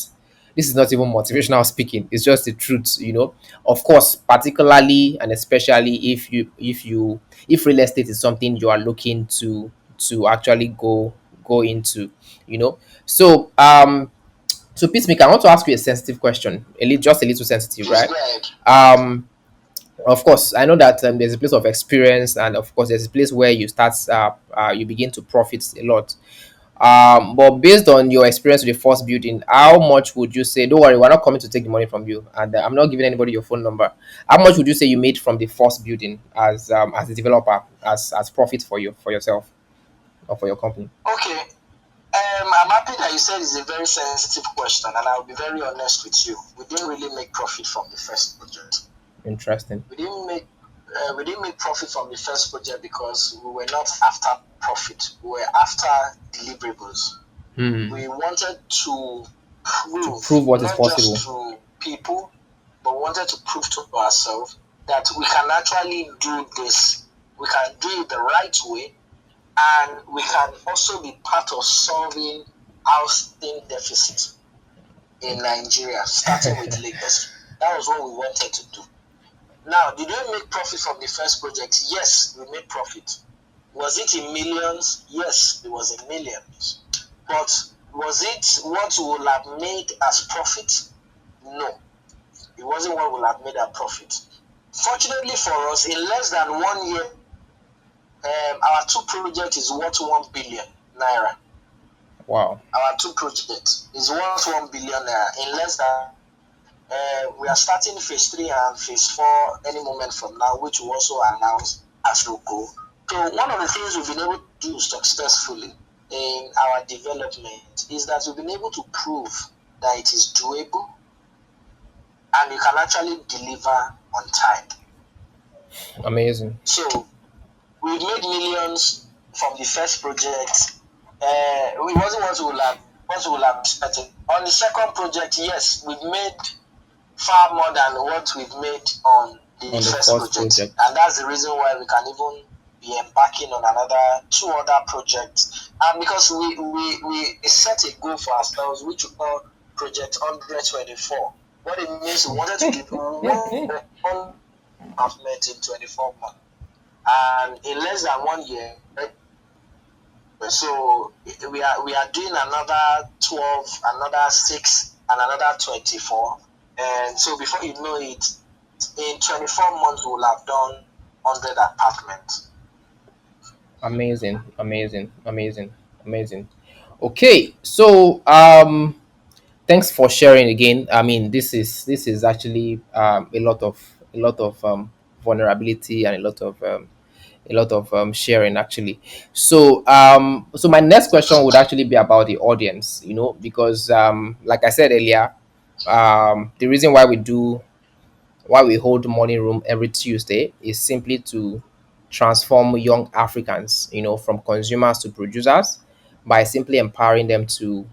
Speaker 2: even motivational speaking. It's just the truth. You know, of course, particularly and especially if real estate is something you are looking to actually go into. You know, so Peacemaker, I want to ask you a sensitive question, just a little sensitive,
Speaker 1: Please
Speaker 2: right?
Speaker 1: go ahead.
Speaker 2: um of course, I know that there's a place of experience, and of course, there's a place where you begin to profit a lot. But based on your experience with the first building, how much would you say? Don't worry, we're not coming to take the money from you, and I'm not giving anybody your phone number. How much would you say you made from the first building as a developer, as profit for yourself or for your company?
Speaker 1: Okay. I'm happy that you said it's a very sensitive question, and I'll be very honest with you. We didn't really make profit from the first project.
Speaker 2: Interesting.
Speaker 1: We didn't make profit from the first project because we were not after profit. We were after deliverables.
Speaker 2: Hmm.
Speaker 1: We wanted to
Speaker 2: To
Speaker 1: prove,
Speaker 2: prove what is
Speaker 1: not just
Speaker 2: possible.
Speaker 1: to people, but we wanted to prove to ourselves that we can actually do this. We can do it the right way, and we can also be part of solving housing deficit in Nigeria, starting with Lagos. That was what we wanted to do. Now, did we make profit from the first project? Yes, we made profit. Was it in millions? Yes, it was in millions. But was it what we would have made as profit? No, it wasn't what we would have made as profit. Fortunately for us, in less than 1 year, our two projects is worth 1 billion naira.
Speaker 2: Wow.
Speaker 1: Our two projects is worth 1 billion naira in less than. We are starting phase three and phase four any moment from now, which we also announce as we go. So one of the things we've been able to do successfully in our development is that we've been able to prove that it is doable and you can actually deliver on time.
Speaker 2: Amazing.
Speaker 1: So we've made millions from the first project. It wasn't what we will have expected. On the second project, yes, we've made far more than what we've made on the
Speaker 2: On the
Speaker 1: first
Speaker 2: first
Speaker 1: project.
Speaker 2: project.
Speaker 1: And that's the reason why we can even be embarking on another two other projects. And because we set a goal for ourselves, which we call Project 124. What it means, we wanted to give one apartment in 24 months. And in less than 1 year, so we are doing another 12, another 6, and another 24. And so before you know it, in 24 months we'll have done 100 apartments.
Speaker 2: Amazing, amazing, amazing, amazing. Okay, so thanks for sharing again. I mean, this is actually a lot of vulnerability and a lot of sharing actually. So my next question would actually be about the audience. You know, because like I said earlier, the reason why we hold morning room every Tuesday is simply to transform young Africans, you know, from consumers to producers by simply empowering them to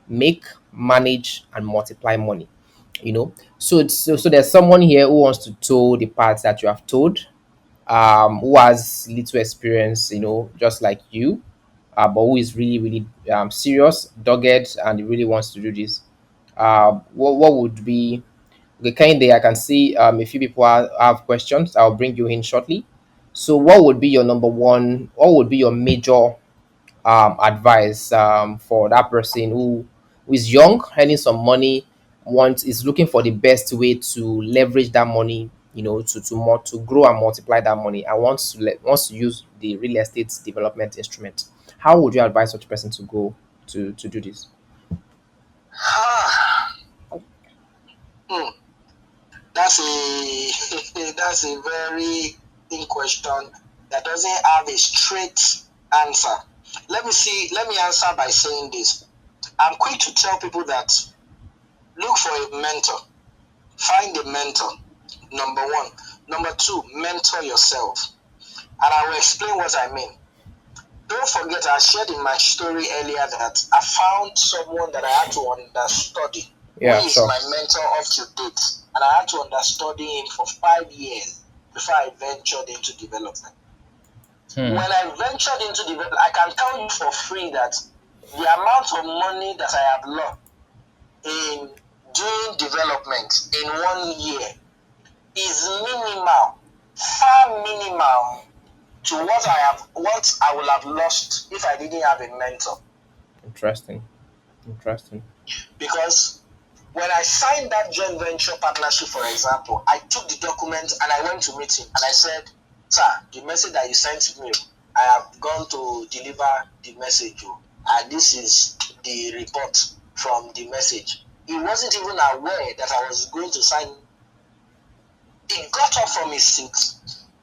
Speaker 2: make, manage, and multiply money. You know, so there's someone here who wants to toe the path that you have told, who has little experience, you know, just like you, but who is really, really serious, dogged, and really wants to do this. What would be okay, Kinde? I can see a few people have questions. I'll bring you in shortly. So, what would be your number one? What would be your major advice for that person who is young, earning some money, wants is looking for the best way to leverage that money, you know, to grow and multiply that money, and wants to use the real estate development instrument? How would you advise such a person to go to do this?
Speaker 1: Ah, hmm. that's a that's a very in question that doesn't have a straight answer. Let me answer by saying this. I'm quick to tell people that look for a mentor. Find a mentor. Number one. Number two, mentor yourself. And I will explain what I mean. Don't forget, I shared in my story earlier that I found someone that I had to understudy, who
Speaker 2: Yeah,
Speaker 1: is
Speaker 2: sure.
Speaker 1: my mentor up to date. And I had to understudy him for 5 years before I ventured into development.
Speaker 2: Hmm.
Speaker 1: When I ventured into development, I can tell you for free that the amount of money that I have lost in doing development in 1 year is minimal, far minimal to what I would have lost if I didn't have a mentor.
Speaker 2: Interesting. Interesting.
Speaker 1: Because when I signed that joint venture partnership, for example, I took the document and I went to meet him and I said, "Sir, the message that you sent me, I have gone to deliver the message, and this is the report from the message." He wasn't even aware that I was going to sign. He got up from his seat,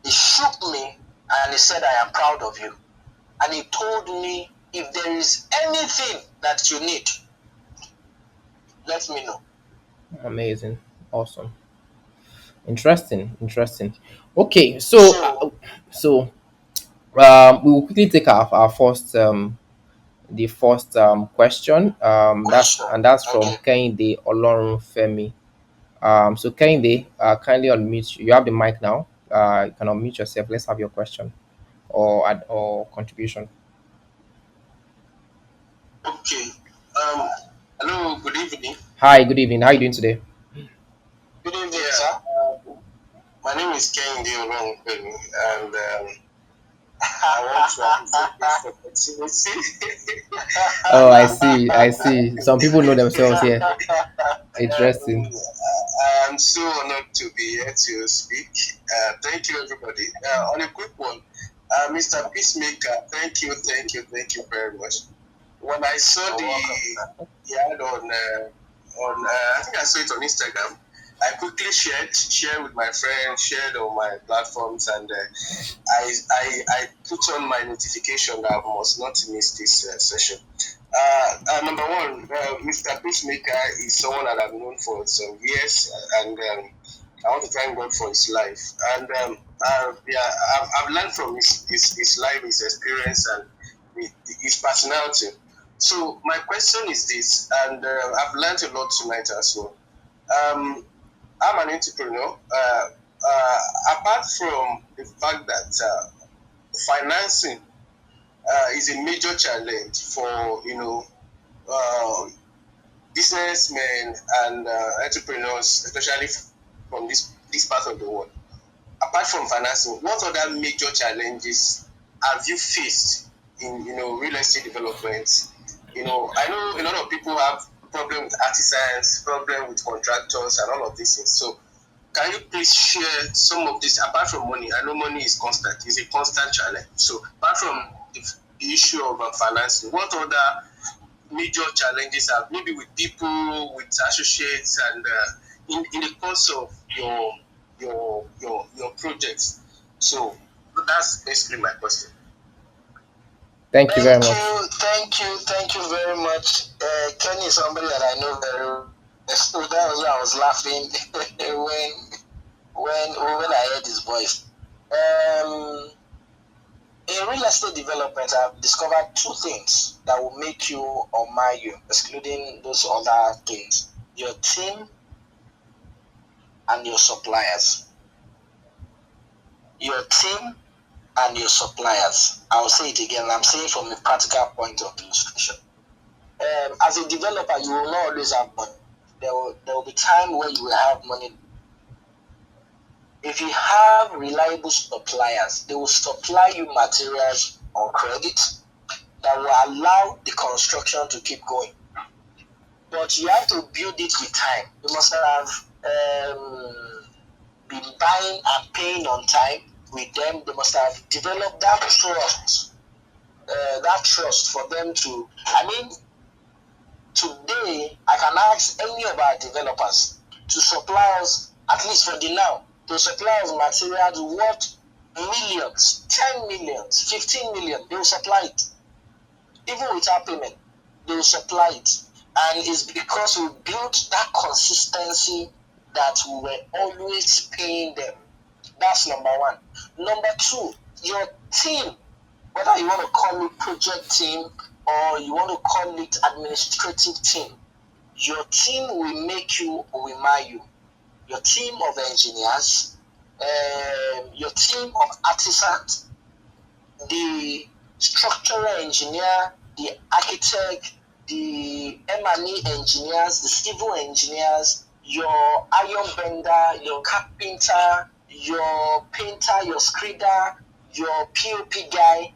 Speaker 1: he shook me, and he said, "I am proud of you." And he told me, "If there is anything that you need, let me know."
Speaker 2: Amazing. Awesome. Interesting. Interesting. Okay,
Speaker 1: So,
Speaker 2: we will quickly take our first the first question.
Speaker 1: question.
Speaker 2: That's from
Speaker 1: Okay.
Speaker 2: Kehinde Olorunfemi. So Kehinde, kindly unmute. You have the mic now. You can unmute yourself. Let's have your question or contribution.
Speaker 1: Okay. Hello, good evening.
Speaker 2: Hi. Good evening. How are you doing today?
Speaker 1: Good evening, sir. My name is Kehinde Olorunfemi, and I want to appreciate this opportunity.
Speaker 2: Oh, I see. I see. Some people know themselves here. Interesting.
Speaker 1: I am so honored to be here to speak. Thank you, everybody. On a quick one, Mr. Peacemaker, thank you very much. When I saw the ad I think I saw it on Instagram. I quickly shared with my friends, shared on my platforms, and I put on my notification that I must not miss this session. Number one, Mr. Peacemaker is someone that I've known for some years, and I want to thank God for his life. And yeah, I've learned from his life, his experience, and his personality. So my question is this, and I've learned a lot tonight as well. Um, I'm an entrepreneur. Apart from the fact that financing is a major challenge for uh, businessmen and entrepreneurs, especially from this part of the world. Apart from financing, what other major challenges have you faced in real estate development? I know a lot of people have problem with artisans, problem with contractors, and all of these things. So, can you please share some of this? Apart from money, I know money is constant; it's a constant challenge. So, apart from the issue of financing, what other major challenges are maybe with people, with associates, and in the course of your projects. So that's basically my question.
Speaker 2: Thank you very much.
Speaker 1: Thank you very much. Kenny is somebody that I know very well. So that was why I was laughing when I heard his voice. Um, in real estate development, I've discovered two things that will make you or mar you, excluding those other things: your team and your suppliers. Your team and your suppliers. I'll say it again. I'm saying from a practical point of illustration. As a developer, you will not always have money. There will be time where you will have money. If you have reliable suppliers, they will supply you materials on credit that will allow the construction to keep going. But you have to build it with time. You must have been buying and paying on time with them. They must have developed that trust for them to. I mean, today I can ask any of our developers to supply us at least for the now. They supply us materials worth millions, 10 millions, 15 million. They will supply it. Even without payment, they will supply it. And it's because we built that consistency that we were always paying them. That's number one. Number two, your team, whether you want to call it project team or you want to call it administrative team, your team will make you or will marry you. Your team of engineers, your team of artisans, the structural engineer, the architect, the M&E engineers, the civil engineers, your iron bender, your carpenter, your painter, your screeder, your POP guy,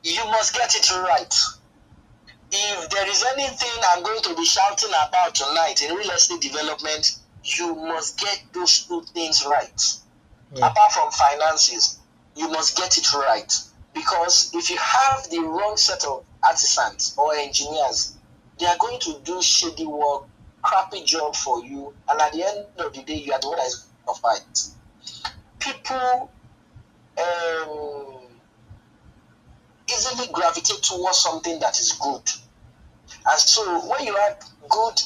Speaker 1: you must get it right. If there is anything I'm going to be shouting about tonight in real estate development, you must get those two things right.
Speaker 2: Mm.
Speaker 1: Apart from finances, you must get it right. Because if you have the wrong set of artisans or engineers, they are going to do shady work, crappy job for you, and at the end of the day, you are the one that is going to fight. People easily gravitate towards something that is good. And so when you have good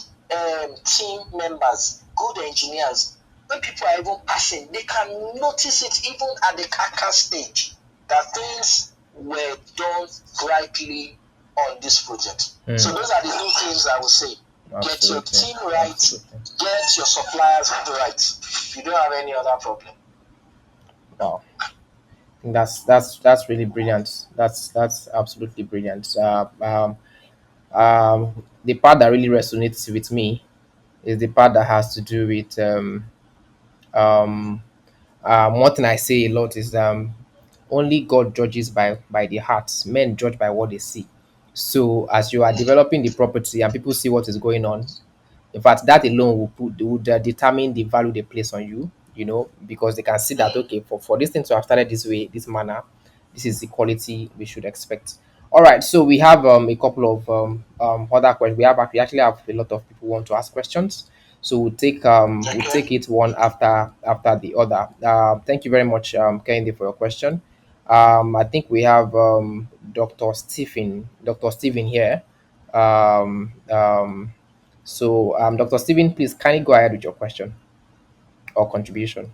Speaker 1: team members, good engineers, when people are even passing, they can notice it even at the carcass stage that things were done rightly on this project. So
Speaker 2: Mm.
Speaker 1: those are the two things I would say. Get your
Speaker 2: Absolutely.
Speaker 1: team right,
Speaker 2: Absolutely.
Speaker 1: get your suppliers right. You don't have any other problem.
Speaker 2: Wow. I think that's really brilliant. That's absolutely brilliant. The part that really resonates with me is the part that has to do with um, one thing I say a lot is only God judges by the hearts. Men judge by what they see. So as you are developing the property and people see what is going on, in fact, that alone would determine the value they place on you. You know, because they can see that okay, for this thing to have started this way, this manner, this is the quality we should expect. All right, so we have a couple of other questions. We actually have a lot of people who want to ask questions. So we'll
Speaker 1: Okay.
Speaker 2: take it one after the other. Thank you very much, Kehinde, for your question. I think we have Dr. Stephen here. Dr. Stephen, please kindly go ahead with your question or contribution.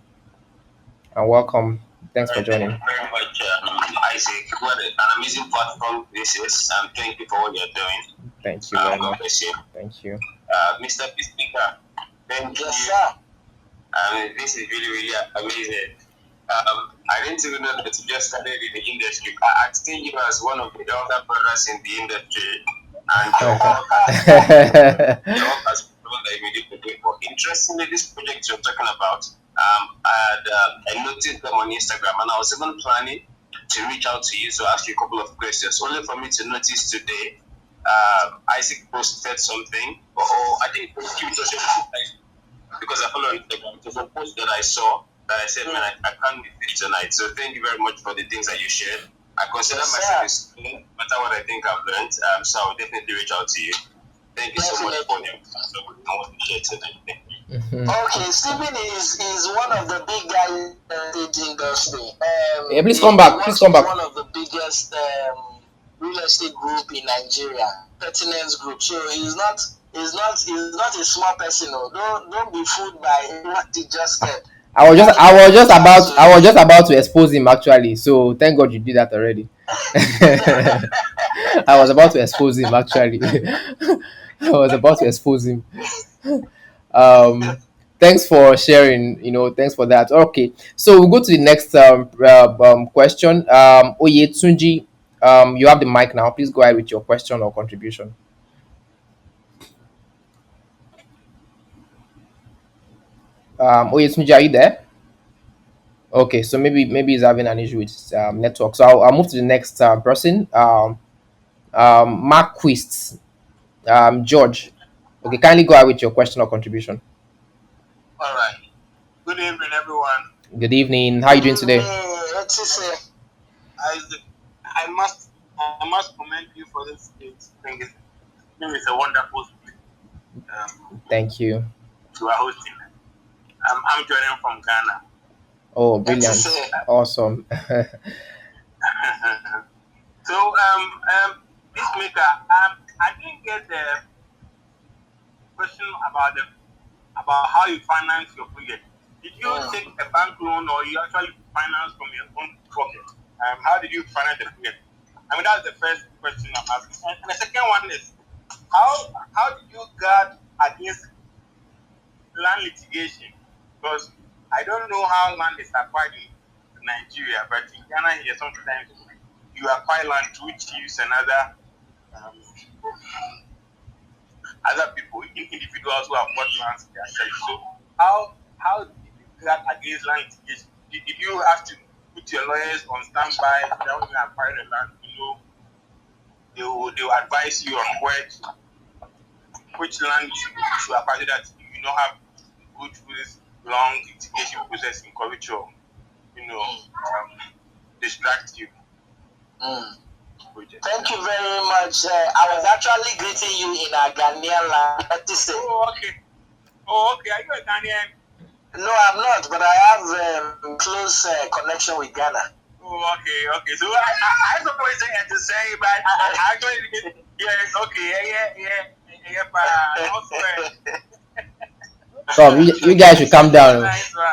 Speaker 2: And welcome. Thanks for
Speaker 3: Thank you
Speaker 2: joining.
Speaker 3: very much, Isaac. What an amazing platform this is. Thank you for what you're doing.
Speaker 2: Thank you very
Speaker 3: God
Speaker 2: much.
Speaker 3: bless you.
Speaker 2: Thank you.
Speaker 3: Mr. Peacemaker, thank
Speaker 1: Yes,
Speaker 3: you.
Speaker 1: sir.
Speaker 3: This is really, really amazing. I didn't even know that you just started in the industry. I've seen you as one of the elder brothers in the industry, and your work has proven that you did the for. Interestingly, this project you're talking about, I noticed them on Instagram, and I was even planning to reach out to you to ask you a couple of questions, only for me to notice today. Isaac posted something, or I think it was because I follow Instagram. It was a post that I saw that I said, man, I can't miss it tonight. So thank you very much for the things that you shared. I consider
Speaker 1: Yes,
Speaker 3: myself
Speaker 1: sir.
Speaker 3: a student, no matter what I think I've learned. So I will definitely reach out to you. Thank you so much for
Speaker 1: Definitely.
Speaker 3: the what you shared tonight. Thank you.
Speaker 2: Mhm.
Speaker 1: Okay, Stephen is one of the big guys in the industry.
Speaker 2: Yeah, please come
Speaker 1: He
Speaker 2: back. Please
Speaker 1: works
Speaker 2: come
Speaker 1: with
Speaker 2: back.
Speaker 1: one of the biggest real estate group in Nigeria, Pertinence Group. So he's not a small person. No. Don't be fooled by what he just said. He has a lot of talent. So
Speaker 2: I was just about to expose him actually. So thank God you did that already. I was about to expose him actually. I was about to expose him. Um, Thanks for sharing. Thanks for that. Okay, so we'll go to the next question. Oyetunji, you have the mic now. Please go ahead with your question or contribution. Oyetunji, are you there? Okay, so maybe he's having an issue with his network. So I'll move to the next person. Marquist, George. Okay, kindly go ahead with your question or contribution.
Speaker 3: All right. Good evening, everyone.
Speaker 2: Good evening. How are you
Speaker 1: good
Speaker 2: doing
Speaker 1: evening.
Speaker 2: today?
Speaker 1: Let's say
Speaker 3: Isaac, I must commend you for this. It's a wonderful um,
Speaker 2: Thank you.
Speaker 3: you are hosting.
Speaker 4: I'm joining from Ghana.
Speaker 2: Oh,
Speaker 1: That's the
Speaker 2: brilliant.
Speaker 1: same.
Speaker 2: Awesome.
Speaker 4: So, Peacemaker, I didn't get the question about how you finance your project. Did you take a bank loan or you actually finance from your own pocket? How did you finance the project? I mean, that's the first question I'm asking. And the second one is, how did you guard against land litigation? Because I don't know how land is acquired in Nigeria, but in Ghana here sometimes you acquire land through chiefs and um, other people, individuals who have bought lands themselves. So how did you guard against land litigation? Did you have to put your lawyers on standby that when you acquire the land, they will advise you on which land you should acquire so that you don't have to go through this long litigation process in court or distract you.
Speaker 1: Thank you very much. I was actually greeting you in a Ghanaian language.
Speaker 4: Oh, okay. Are you a Ghanaian?
Speaker 1: No, I'm not, but I have close connection with Ghana.
Speaker 4: Oh, okay. So I was always saying to say, but I actually, yes, okay, yeah, but also.
Speaker 2: Tom, you guys should calm down.
Speaker 4: Nice one.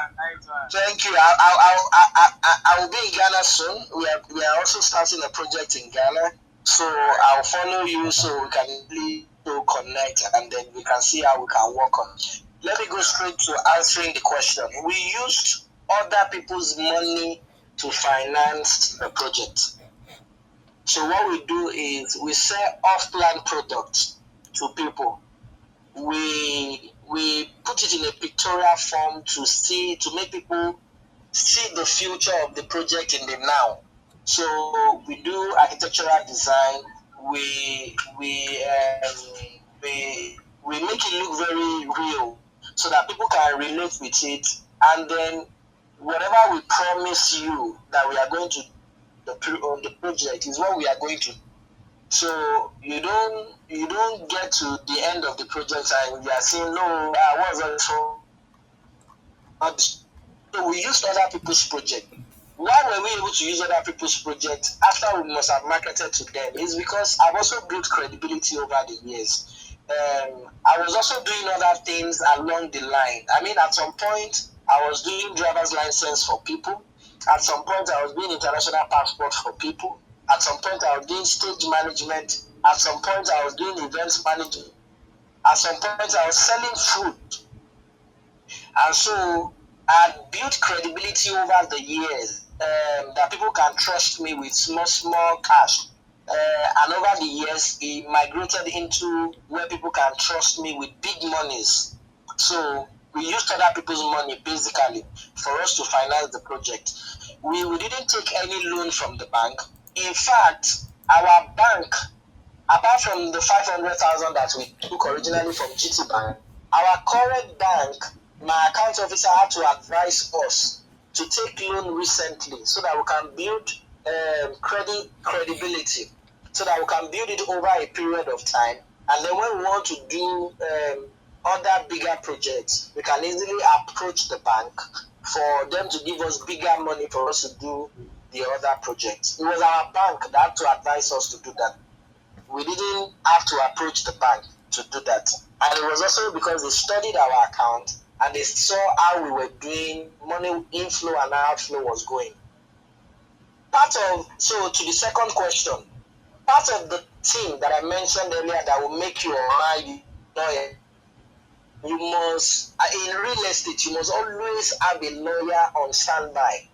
Speaker 1: Thank you. I will be in Ghana soon. We are also starting a project in Ghana, so I'll follow you so we can really connect and then we can see how we can work on. Let me go straight to answering the question. We used other people's money to finance the project. So what we do is we sell off-plan products to people. We put it in a pictorial form to make people see the future of the project in the now. So we do architectural design. We make it look very real so that people can relate with it, and then whatever we promise you that we are going to on the project is what we are going to. So you don't get to the end of the project and you are saying no, what's that for? So we used other people's project. Why were we able to use other people's project after we must have marketed to them? Is because I've also built credibility over the years. I was also doing other things along the line. I mean, at some point, I was doing driver's license for people. At some point, I was doing international passport for people. At some point, I was doing stage management. At some point, I was doing events management. At some point, I was selling food. And so I built credibility over the years that people can trust me with small cash. And over the years, it migrated into where people can trust me with big monies. So we used other people's money basically for us to finance the project. We didn't take any loan from the bank. In fact, our bank, apart from the 500,000 that we took originally from GT Bank, our current bank, my account officer had to advise us to take loan recently so that we can build credibility, so that we can build it over a period of time. And then when we want to do other bigger projects, we can easily approach the bank for them to give us bigger money for us to do the other projects. It was our bank that had to advise us to do that. We didn't have to approach the bank to do that. And it was also because they studied our account and they saw how we were doing, money inflow and outflow was going. So to the second question, part of the thing that I mentioned earlier that will make you a lawyer, you must, in real estate, you must always have a lawyer on standby.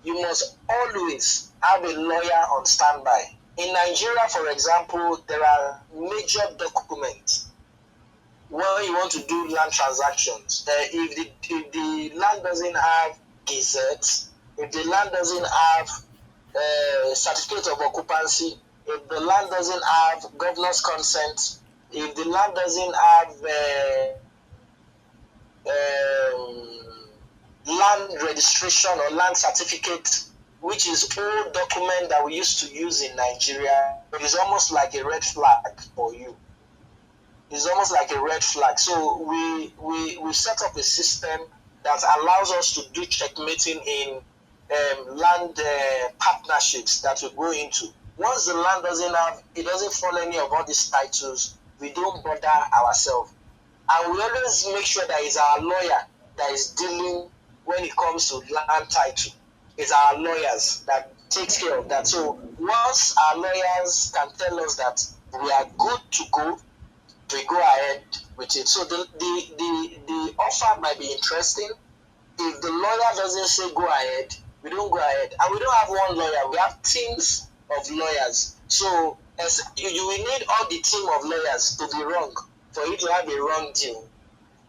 Speaker 1: You must always have a lawyer on standby. In Nigeria, for example, there are major documents when you want to do land transactions. If the land doesn't have gazettes, if the land doesn't have certificate of occupancy, if the land doesn't have governor's consent, if the land doesn't have land registration or land certificate, which is old document that we used to use in Nigeria, it is almost like a red flag for you. It's almost like a red flag. So we set up a system that allows us to do checkmating in land partnerships that we go into. Once the land doesn't follow any of all these titles, we don't bother ourselves. And we always make sure that it's our lawyer that is dealing when it comes to land title. It's our lawyers that takes care of that. So once our lawyers can tell us that we are good to go, we go ahead with it. So the offer might be interesting. If the lawyer doesn't say go ahead, we don't go ahead. And we don't have one lawyer, we have teams of lawyers. So as you will need all the team of lawyers to be wrong for you to have a wrong deal.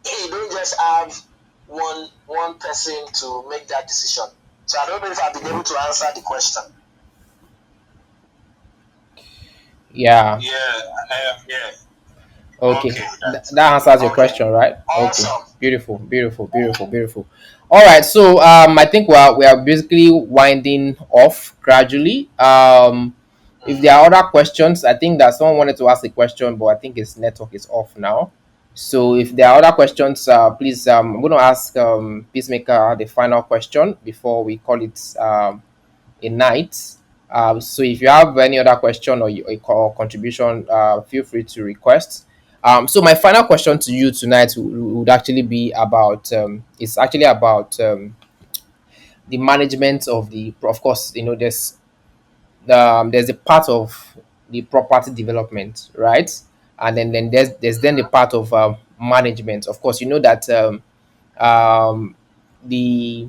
Speaker 1: You don't just have one person to make that decision. So I don't know if I've been able to answer the question.
Speaker 2: Yeah.
Speaker 3: Yeah, yeah.
Speaker 2: Okay.
Speaker 3: Okay, that's
Speaker 2: That answers your
Speaker 1: Okay.
Speaker 2: question, right? Okay.
Speaker 1: Awesome.
Speaker 2: Beautiful, beautiful, beautiful, beautiful. All right. So I think we are basically winding off gradually. If there are other questions, I think that someone wanted to ask a question, but I think his network is off now. So if there are other questions, please, I'm going to ask Peacemaker the final question before we call it a night. So if you have any other question or contribution, feel free to request. So my final question to you tonight would actually be about it's actually about the management of the, of course, there's a part of the property development, right? And then there's then the part of management. Of course, you know that um, the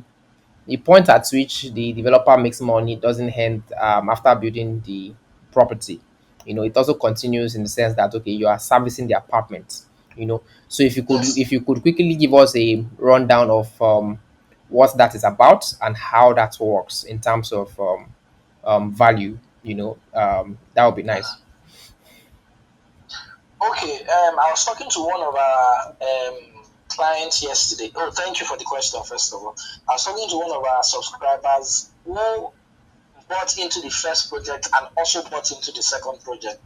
Speaker 2: the point at which the developer makes money doesn't end after building the property. It also continues in the sense that, okay, you are servicing the apartment. So
Speaker 1: Yes.
Speaker 2: if you could quickly give us a rundown of what that is about and how that works in terms of value, that would be nice.
Speaker 1: Okay. I was talking to one of our clients yesterday. Oh, thank you for the question, first of all. I was talking to one of our subscribers who bought into the first project and also bought into the second project.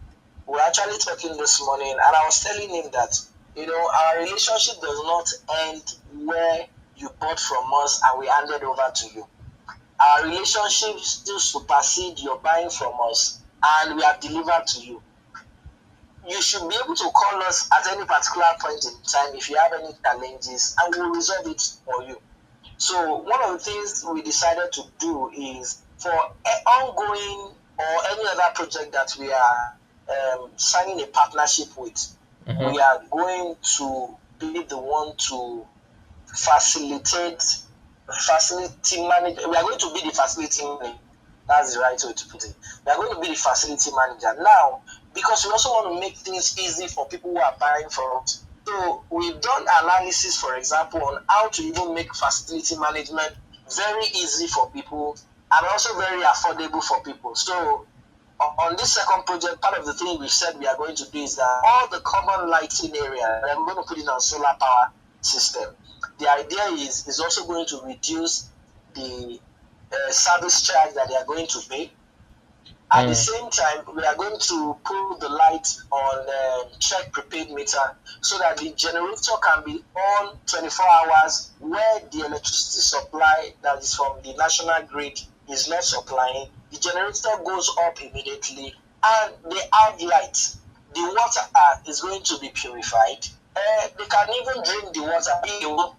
Speaker 1: We were actually talking this morning, and I was telling him that, our relationship does not end where you bought from us and we handed over to you. Our relationship still supersedes your buying from us and we have delivered to you. You should be able to call us at any particular point in time if you have any challenges, and we will resolve it for you. So one of the things we decided to do is for ongoing or any other project that we are signing a partnership with,
Speaker 2: Mm-hmm.
Speaker 1: we are going to be the one to facilitate facility manager. We are going to be the facility manager. That's the right way to put it. We are going to be the facility manager now, because we also want to make things easy for people who are buying from us. So we've done analysis, for example, on how to even make facility management very easy for people and also very affordable for people. So on this second project, part of the thing we said we are going to do is that all the common lighting area, we're going to put it on solar power system. The idea is also going to reduce the service charge that they are going to pay. At the
Speaker 2: Mm.
Speaker 1: same time, we are going to put the light on check prepaid meter so that the generator can be on 24 hours where the electricity supply that is from the national grid is not supplying. The generator goes up immediately and they have light. The water is going to be purified. They can even drink the water if they want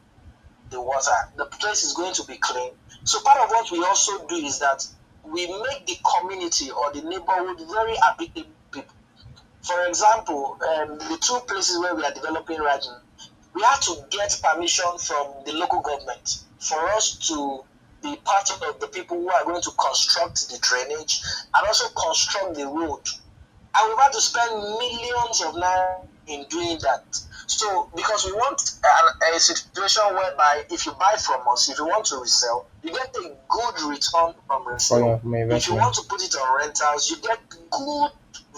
Speaker 1: the water. The place is going to be clean. So part of what we also do is that we make the community or the neighborhood very applicable people. For example, the two places where we are developing right now, we have to get permission from the local government for us to be part of the people who are going to construct the drainage and also construct the road. And we've had to spend millions of naira in doing that. So, because we want a situation whereby if you buy from us, if you want to resell, you get a good return from resale.
Speaker 2: For my
Speaker 1: If you
Speaker 2: investment.
Speaker 1: want to put it on rentals, you get good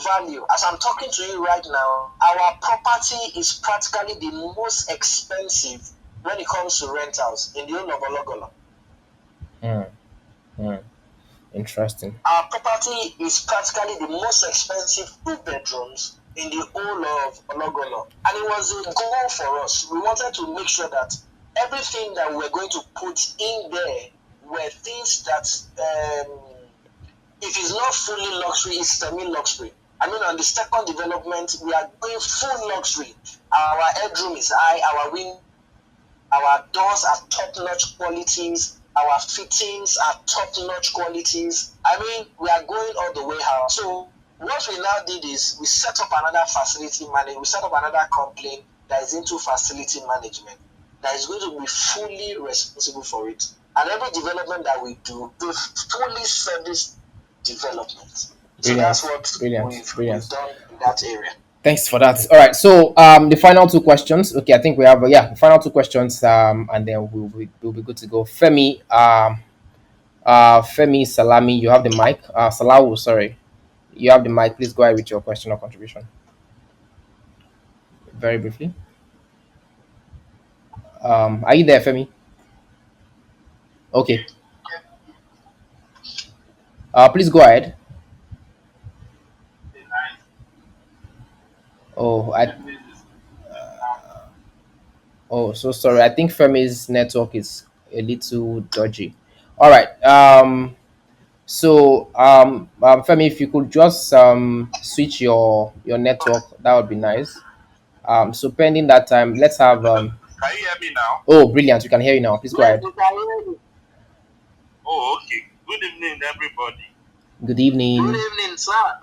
Speaker 1: value. As I'm talking to you right now, our property is practically the most expensive when it comes to rentals in the whole of Ologolo.
Speaker 2: Mm. Mm. Interesting.
Speaker 1: Our property is practically the most expensive two bedrooms in the whole of Ologolo. And it was a goal for us. We wanted to make sure that everything that we're going to put in there were things that, if it's not fully luxury, it's semi-luxury. I mean, on the second development, we are going full luxury. Our bedroom is high, our doors are top-notch qualities, our fittings are top-notch qualities. I mean, we are going all the way out. So what we now did is we set up another facility management. We set up another company that is into facility management that is going to be fully responsible for it. And every development that we do, we fully service development. So that's
Speaker 2: Brilliant,
Speaker 1: what
Speaker 2: brilliant,
Speaker 1: we've
Speaker 2: brilliant.
Speaker 1: done in that area.
Speaker 2: Thanks for that. All right. So the final two questions. Okay, I think we have the final two questions. And then we'll be good to go. Femi Salami, you have the mic. Salawu, sorry, you have the mic. Please go ahead with your question or contribution. Very briefly. Are you there, Femi? Okay. Please go ahead. Oh, so sorry. I think Femi's network is a little dodgy. All right. Femi, if you could just switch your network, that would be nice. So pending that time, let's have
Speaker 4: Can you hear me now?
Speaker 2: Oh, brilliant! We can hear you now. Please go
Speaker 1: Yes,
Speaker 2: ahead.
Speaker 1: we can hear you.
Speaker 4: Oh, okay. Good evening, everybody.
Speaker 2: Good
Speaker 1: Good
Speaker 2: evening.
Speaker 1: evening, sir.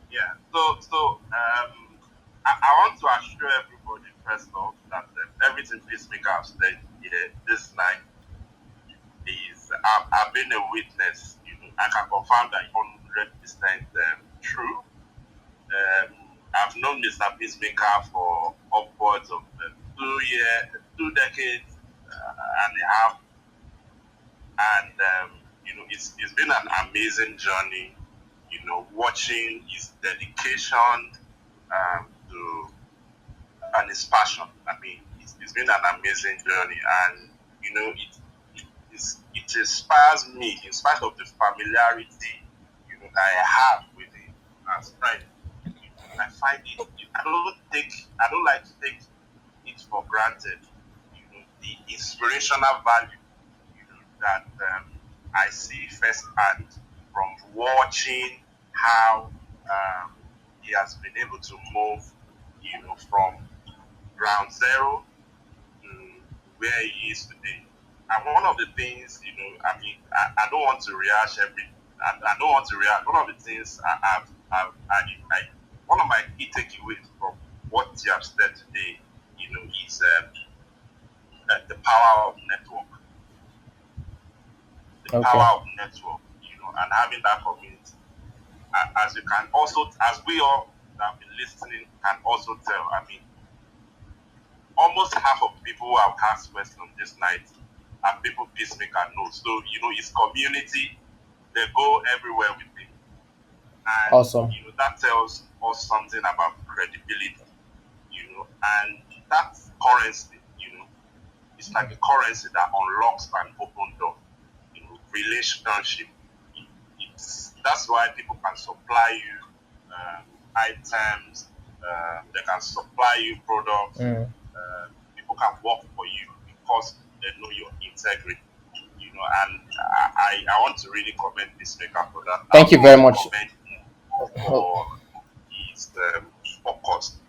Speaker 4: Yeah. I want to assure everybody first off that everything Peacemaker has said here this night is I've been a witness. I can confirm that 100% true. I've known Mr. Peacemaker for upwards of 2 decades and a half, and it's been an amazing journey. Watching his dedication to and his passion. I mean, it's been an amazing journey, and it inspires me in spite of the familiarity that I have with him as friend. I find it. I don't like to take it for granted. The inspirational value that I see firsthand from watching how he has been able to move, from ground zero to where he is today. And one of the things, I don't want to rehash I don't want to rehash. One of the things one of my key takeaways from what you have said today, is the power of network. The
Speaker 2: Okay.
Speaker 4: power of network, and having that community. As you can also, as we all that have been listening can also tell, I mean, almost half of people who have asked questions this night are people Peacemaker knows. So, his community, they go everywhere with him. And,
Speaker 2: Awesome.
Speaker 4: That tells us something about credibility, and that currency, it's like a currency that unlocks an open door, relationship. That's why people can supply you items, they can supply you products,
Speaker 2: Mm.
Speaker 4: people can work for you because they know your integrity. And I want to really commend this maker for that. I
Speaker 2: Thank you
Speaker 4: also
Speaker 2: very
Speaker 4: want to
Speaker 2: much.
Speaker 4: commend him for his focus,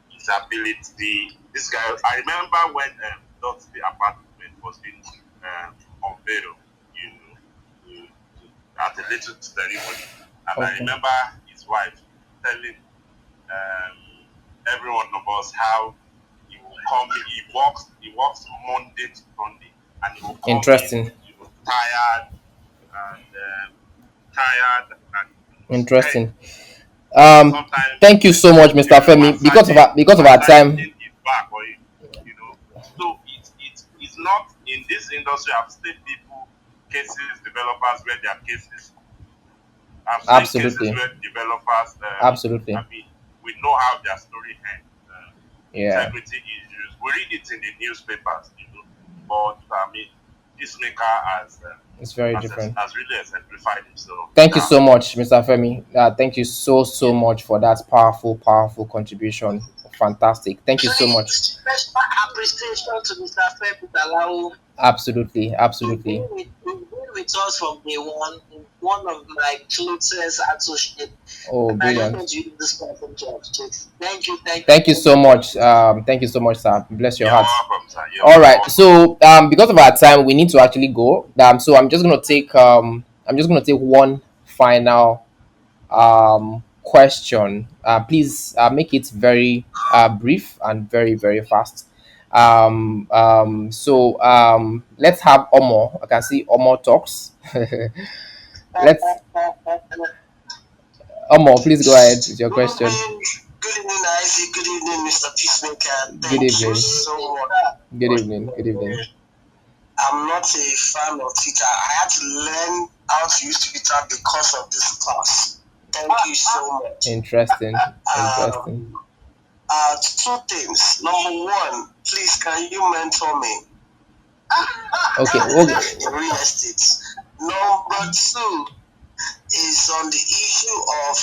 Speaker 4: his ability. This guy, I remember when the apartment was being unveiled, at a little ceremony, and I
Speaker 2: Okay.
Speaker 4: remember his wife telling every one of us how he will come. He works Monday to Sunday, and he will come in,
Speaker 2: Interesting.
Speaker 4: tired and spent.
Speaker 2: Interesting.
Speaker 4: Sometimes
Speaker 2: Thank you so much, Mr. Femi. Because of our
Speaker 4: massaging
Speaker 2: time.
Speaker 4: his back, or so it's not in this industry. I've seen people, cases, developers where their cases. I've seen cases
Speaker 2: Absolutely.
Speaker 4: where developers,
Speaker 2: Absolutely.
Speaker 4: we know how their story ends.
Speaker 2: Yeah.
Speaker 4: Integrity issues. We read it in the newspapers, but Peacemaker
Speaker 2: It's very different.
Speaker 4: has really exemplified himself.
Speaker 2: Thank you
Speaker 4: Yeah.
Speaker 2: so much, Mr. Femi. Thank you so
Speaker 4: Yeah.
Speaker 2: much for that powerful contribution Fantastic. Thank you
Speaker 1: So
Speaker 2: so much.
Speaker 1: special appreciation to Mr. Femi Alao.
Speaker 2: Absolutely, absolutely.
Speaker 1: He's been with us from day one. He's one of my closest associates.
Speaker 2: Oh,
Speaker 1: I just
Speaker 2: brilliant.
Speaker 1: want to use this platform to appreciate. Thank you, thank you,
Speaker 2: Thank you
Speaker 1: thank
Speaker 2: so
Speaker 1: you, thank
Speaker 2: much.
Speaker 1: you.
Speaker 2: Thank you so much, sir. Bless your
Speaker 3: You're
Speaker 2: heart.
Speaker 3: welcome, sir. You're
Speaker 2: All right.
Speaker 3: welcome.
Speaker 2: So, because of our time, we need to actually go. So I'm just gonna take one final question. Please make it very brief and very very fast. Let's have Omo. I can see Omo talks. Let's Omo. Please go ahead with your
Speaker 1: Good
Speaker 2: question.
Speaker 1: evening, good evening, Isaac. Good evening, Mr. Peacemaker.
Speaker 2: Good
Speaker 1: Thank you
Speaker 2: evening.
Speaker 1: so
Speaker 2: Good
Speaker 1: much.
Speaker 2: evening. Good evening.
Speaker 1: I'm not a fan of Twitter. I had to learn how to use Twitter because of this class. Thank you so much.
Speaker 2: Interesting. Interesting.
Speaker 1: Um, Two things. Number one, please can you mentor me
Speaker 2: Okay. Well,
Speaker 1: in real estate? Number two is on the issue of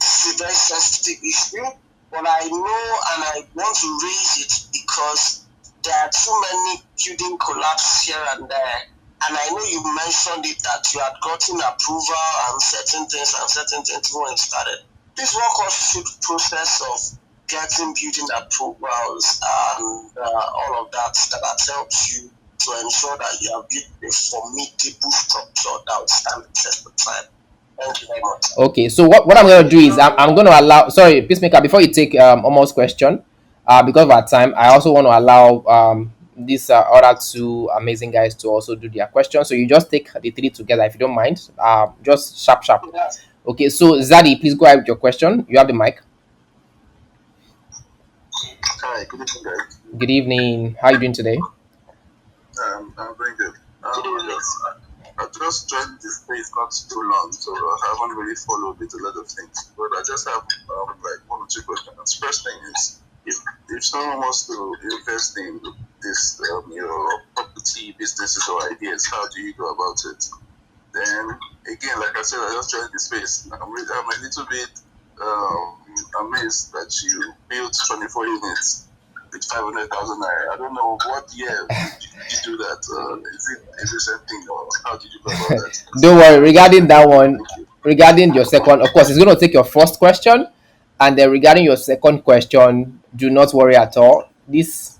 Speaker 1: this is a very sensitive issue, but I know and I want to raise it because there are too many building collapses here and there. And I know you mentioned it that you had gotten approval and certain things when it started. Please walk us through the process of getting building approvals and all of that that helps you to ensure that you have built a formidable structure that will stand the test of time. Thank you very much.
Speaker 2: okay. So what I'm gonna do is I'm gonna allow. Sorry, Peacemaker. Before you take almost question, because of our time, I also want to allow these other two amazing guys to also do their questions. So you just take the three together if you don't mind. Just sharp sharp.
Speaker 1: Yes.
Speaker 2: Okay. So Zadi, please go ahead with your question. You have the mic.
Speaker 3: Hi, good evening, guys.
Speaker 2: Good evening. How are you doing today?
Speaker 3: I'm very good. I just joined this space not too long, so I haven't really followed with a lot of things. But I just have like one or two questions. First thing is, if someone wants to invest in this your property businesses or ideas, how do you go about it? Then again, like I said, I just joined the space. I'm a little bit amazed that you built 24 units with 500,000 naira. I don't know what year did you do that. Is it a recent thing or how did you go about that?
Speaker 2: Don't worry. Regarding that one,
Speaker 3: Thank you.
Speaker 2: regarding your second, of course, it's going to take your first question, and then regarding your second question, do not worry at all. This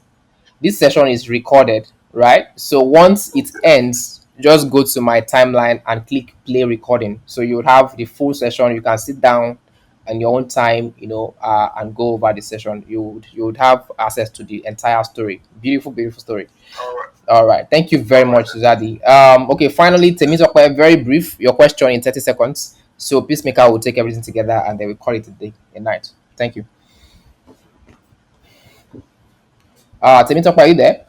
Speaker 2: session is recorded, right? So once it ends, just go to my timeline and click play recording. So you would have the full session. You can sit down on your own time, and go over the session. You would have access to the entire story. Beautiful, beautiful story.
Speaker 3: All right.
Speaker 2: All right. Thank you very
Speaker 3: All right.
Speaker 2: much, Zadi. Okay, finally, Temitope, very brief. Your question in 30 seconds. So Peacemaker will take everything together and then we call it a day, a night. Thank you. Temitope, are you there?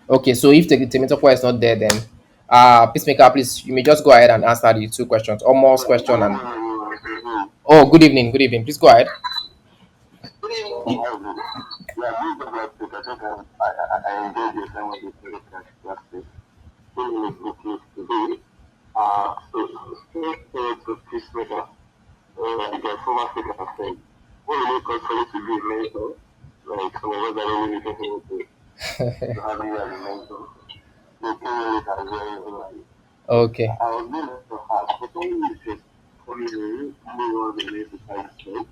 Speaker 2: Okay, so if Temitope is not there, then Peacemaker, please, you may just go ahead and answer the two questions. Almost question and oh, good evening, good evening. Please go ahead.
Speaker 1: Good evening.
Speaker 3: Yeah, this is about it. I think I enjoyed your time with the last week. Feeling it with today. So, straight to Peacemaker, like a former speaker said, what will it cost for you to be a mentor? Like, some of us are really looking to having you as a mentor. So, can you really have very like,
Speaker 2: Okay.
Speaker 3: I was going to ask, but only you said, for me, only was the way to try to say,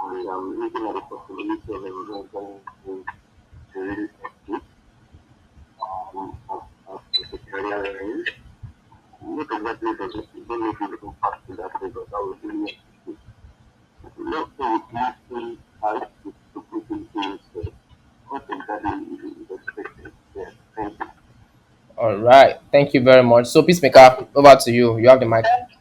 Speaker 3: and looking at the possibility of them going to really succeed as a career range. What exactly does it don't make you looking past to that way, but I was really let's say with mostly type to put into what exactly is expected. Yeah, thank you.
Speaker 2: All right. Thank you very much. So Peacemaker, over to you. You have the mic.
Speaker 1: Thank you.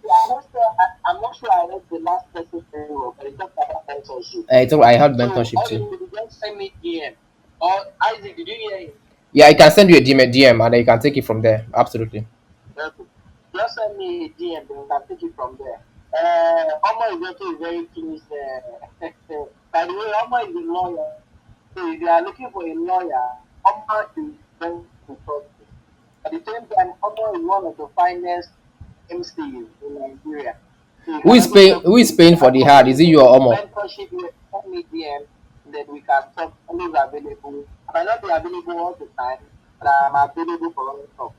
Speaker 1: I'm not sure I read the last person very well, but it talked about mentorship.
Speaker 2: I had
Speaker 1: So
Speaker 2: mentorship
Speaker 1: all you
Speaker 2: too.
Speaker 1: need to just send me DM. Or Isaac, did you hear him?
Speaker 2: Yeah, I can send you a DM and then you can take it from there. Absolutely.
Speaker 1: Okay. Just send me a DM, then we can take it from there. Omo is also very close. By the way, Omo is a lawyer. So if you are looking for a lawyer, Omo is very important. At the same time, Omo is one of the finest MCs in Nigeria. So you can also talk
Speaker 2: Who
Speaker 1: to
Speaker 2: is
Speaker 1: me.
Speaker 2: paying for the hard? Is it you or Omo?
Speaker 1: Mentorship, you send me DM, then we can talk. Always available. I might not be available all the time, but I'm available for all talk.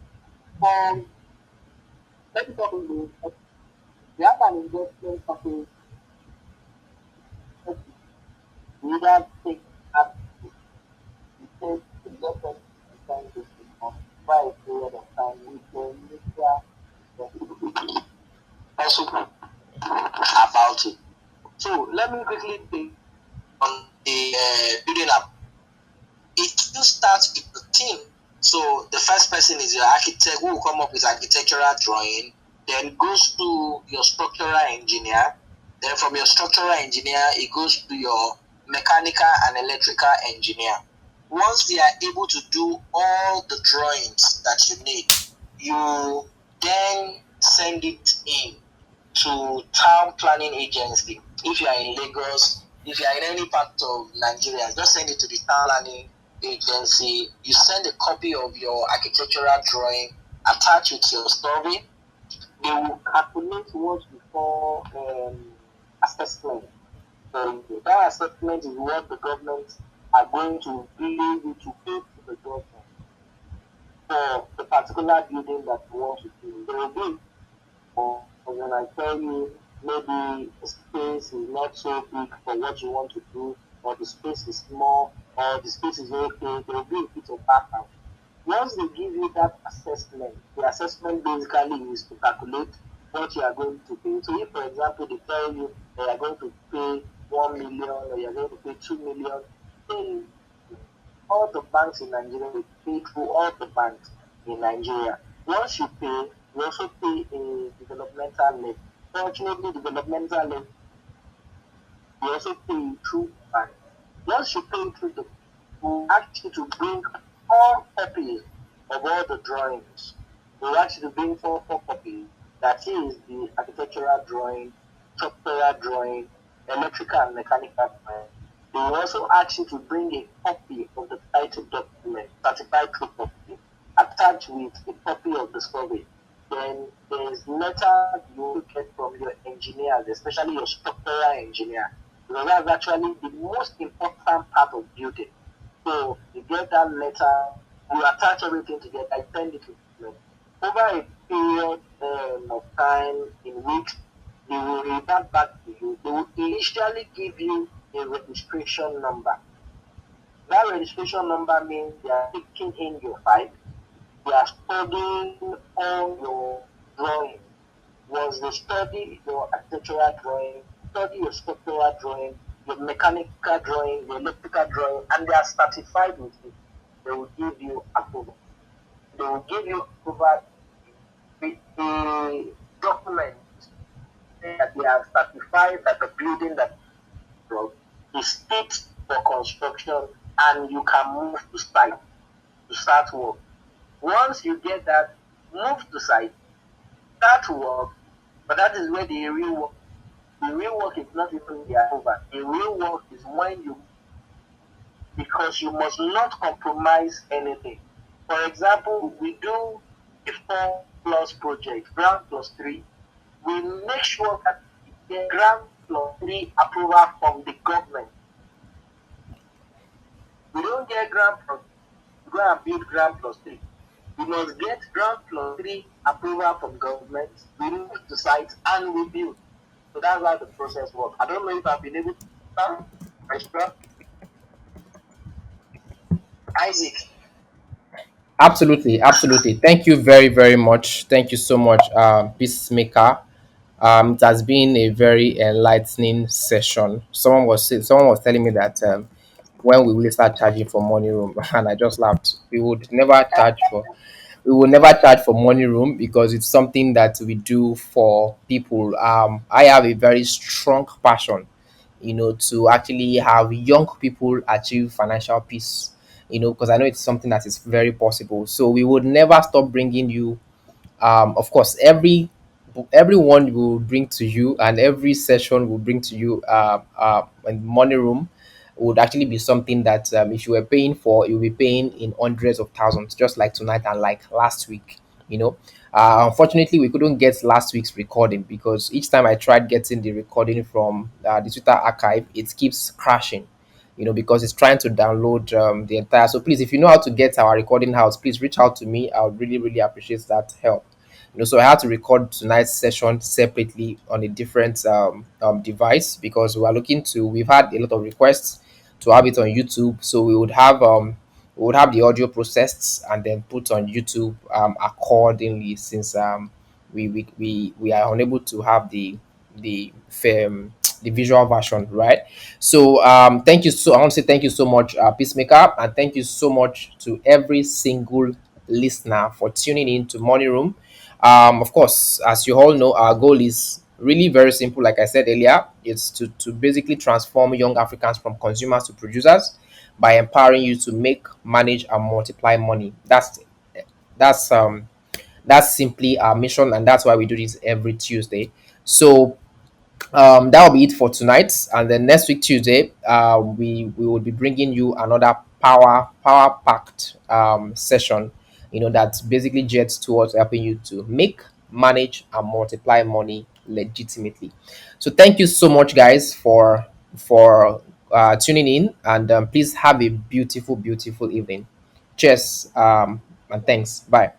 Speaker 1: Um, let me talk about we have an investment package. We either take up we take investment time this month by a period of time. We can also about it. So let me quickly take on the building up. It still starts with the team. So the first person is your architect who will come up with architectural drawing, then goes to your structural engineer. Then from your structural engineer, it goes to your mechanical and electrical engineer. Once they are able to do all the drawings that you need, you then send it in to town planning agency. If you are in Lagos, if you are in any part of Nigeria, just send it to the town planning agency. You send a copy of your architectural drawing, attach with your survey. They will calculate what we call assessment. So that assessment is what the government are going to be able to pay to the government for the particular building that you want to do. There will be or when I tell you maybe the space is not so big for what you want to do, or the space is small, or the space is okay, there will be a bit of background. Once they give you that assessment, the assessment basically is to calculate what you are going to pay. So if, for example, they tell you that you are going to pay 1 million or you are going to pay 2 million, then all the banks in Nigeria will pay through all the banks in Nigeria. Once you pay, you also pay a developmental levy. Fortunately, developmental levy you also pay through bank. Once you pay through the you ask you to bring four copies of all the drawings. We ask you to bring four copies. That is the architectural drawing, structural drawing, electrical and mechanical drawing. They will also ask you to bring a copy of the title document, certified true copy, attached with a copy of the survey. Then there's letter you will get from your engineers, especially your structural engineer. Because that's actually the most important part of building. So you get that letter, you attach everything together, I send it to them. Over a period of time, in weeks, they will revert back to you. They will initially give you a registration number. That registration number means they are taking in your file, they are studying all your drawings. Was they study your architectural drawing, study your structural drawing, your mechanical drawing, your electrical drawing, and they are certified with it. They will give you approval. They will give you approval with a document that they have certified that the building that is fit for construction and you can move to site to start work. Once you get that, move to site, start work, but that is where the real work. The real work is not even the approval. The real work is when you, because you must not compromise anything. For example, we do a 4 plus project, ground plus three. We make sure that we get ground plus three approval from the government. We don't get ground plus go and build ground plus three. We must get ground plus three approval from government. We move to site and we build. So that's how the process works. I don't know if I've been able to start extra. Isaac.
Speaker 2: Absolutely, absolutely. Thank you very, very much. Thank you so much, Peacemaker. It has been a very enlightening session. Someone was telling me that when we will start charging for money room, and I just laughed. We will never charge for money room because it's something that we do for people. I have a very strong passion, to actually have young people achieve financial peace, because I know it's something that is very possible. So we would never stop bringing you, of course, everyone will bring to you, and every session will bring to you, in money room would actually be something that, if you were paying for, you'll be paying in hundreds of thousands, just like tonight and like last week. you know. Unfortunately, we couldn't get last week's recording because each time I tried getting the recording from the Twitter archive, it keeps crashing, because it's trying to download the entire. So please, if you know how to get our recording house, please reach out to me. I would really, really appreciate that help. So I had to record tonight's session separately on a different device because we've had a lot of requests to have it on YouTube. So we would have the audio processed and then put on YouTube accordingly, since we are unable to have the visual version, right? So thank you. So I want to say thank you so much, Peacemaker, and thank you so much to every single listener for tuning in to Money Room. Of course, as you all know, our goal is really very simple. Like I said earlier, it's to basically transform young Africans from consumers to producers by empowering you to make, manage, and multiply money. That's simply our mission, and that's why we do this every Tuesday. So that will be it for tonight, and then next week Tuesday, we will be bringing you another power packed session, that basically jets towards helping you to make, manage, and multiply money legitimately. So thank you so much, guys, for tuning in, and please have a beautiful evening. Cheers, and thanks. Bye.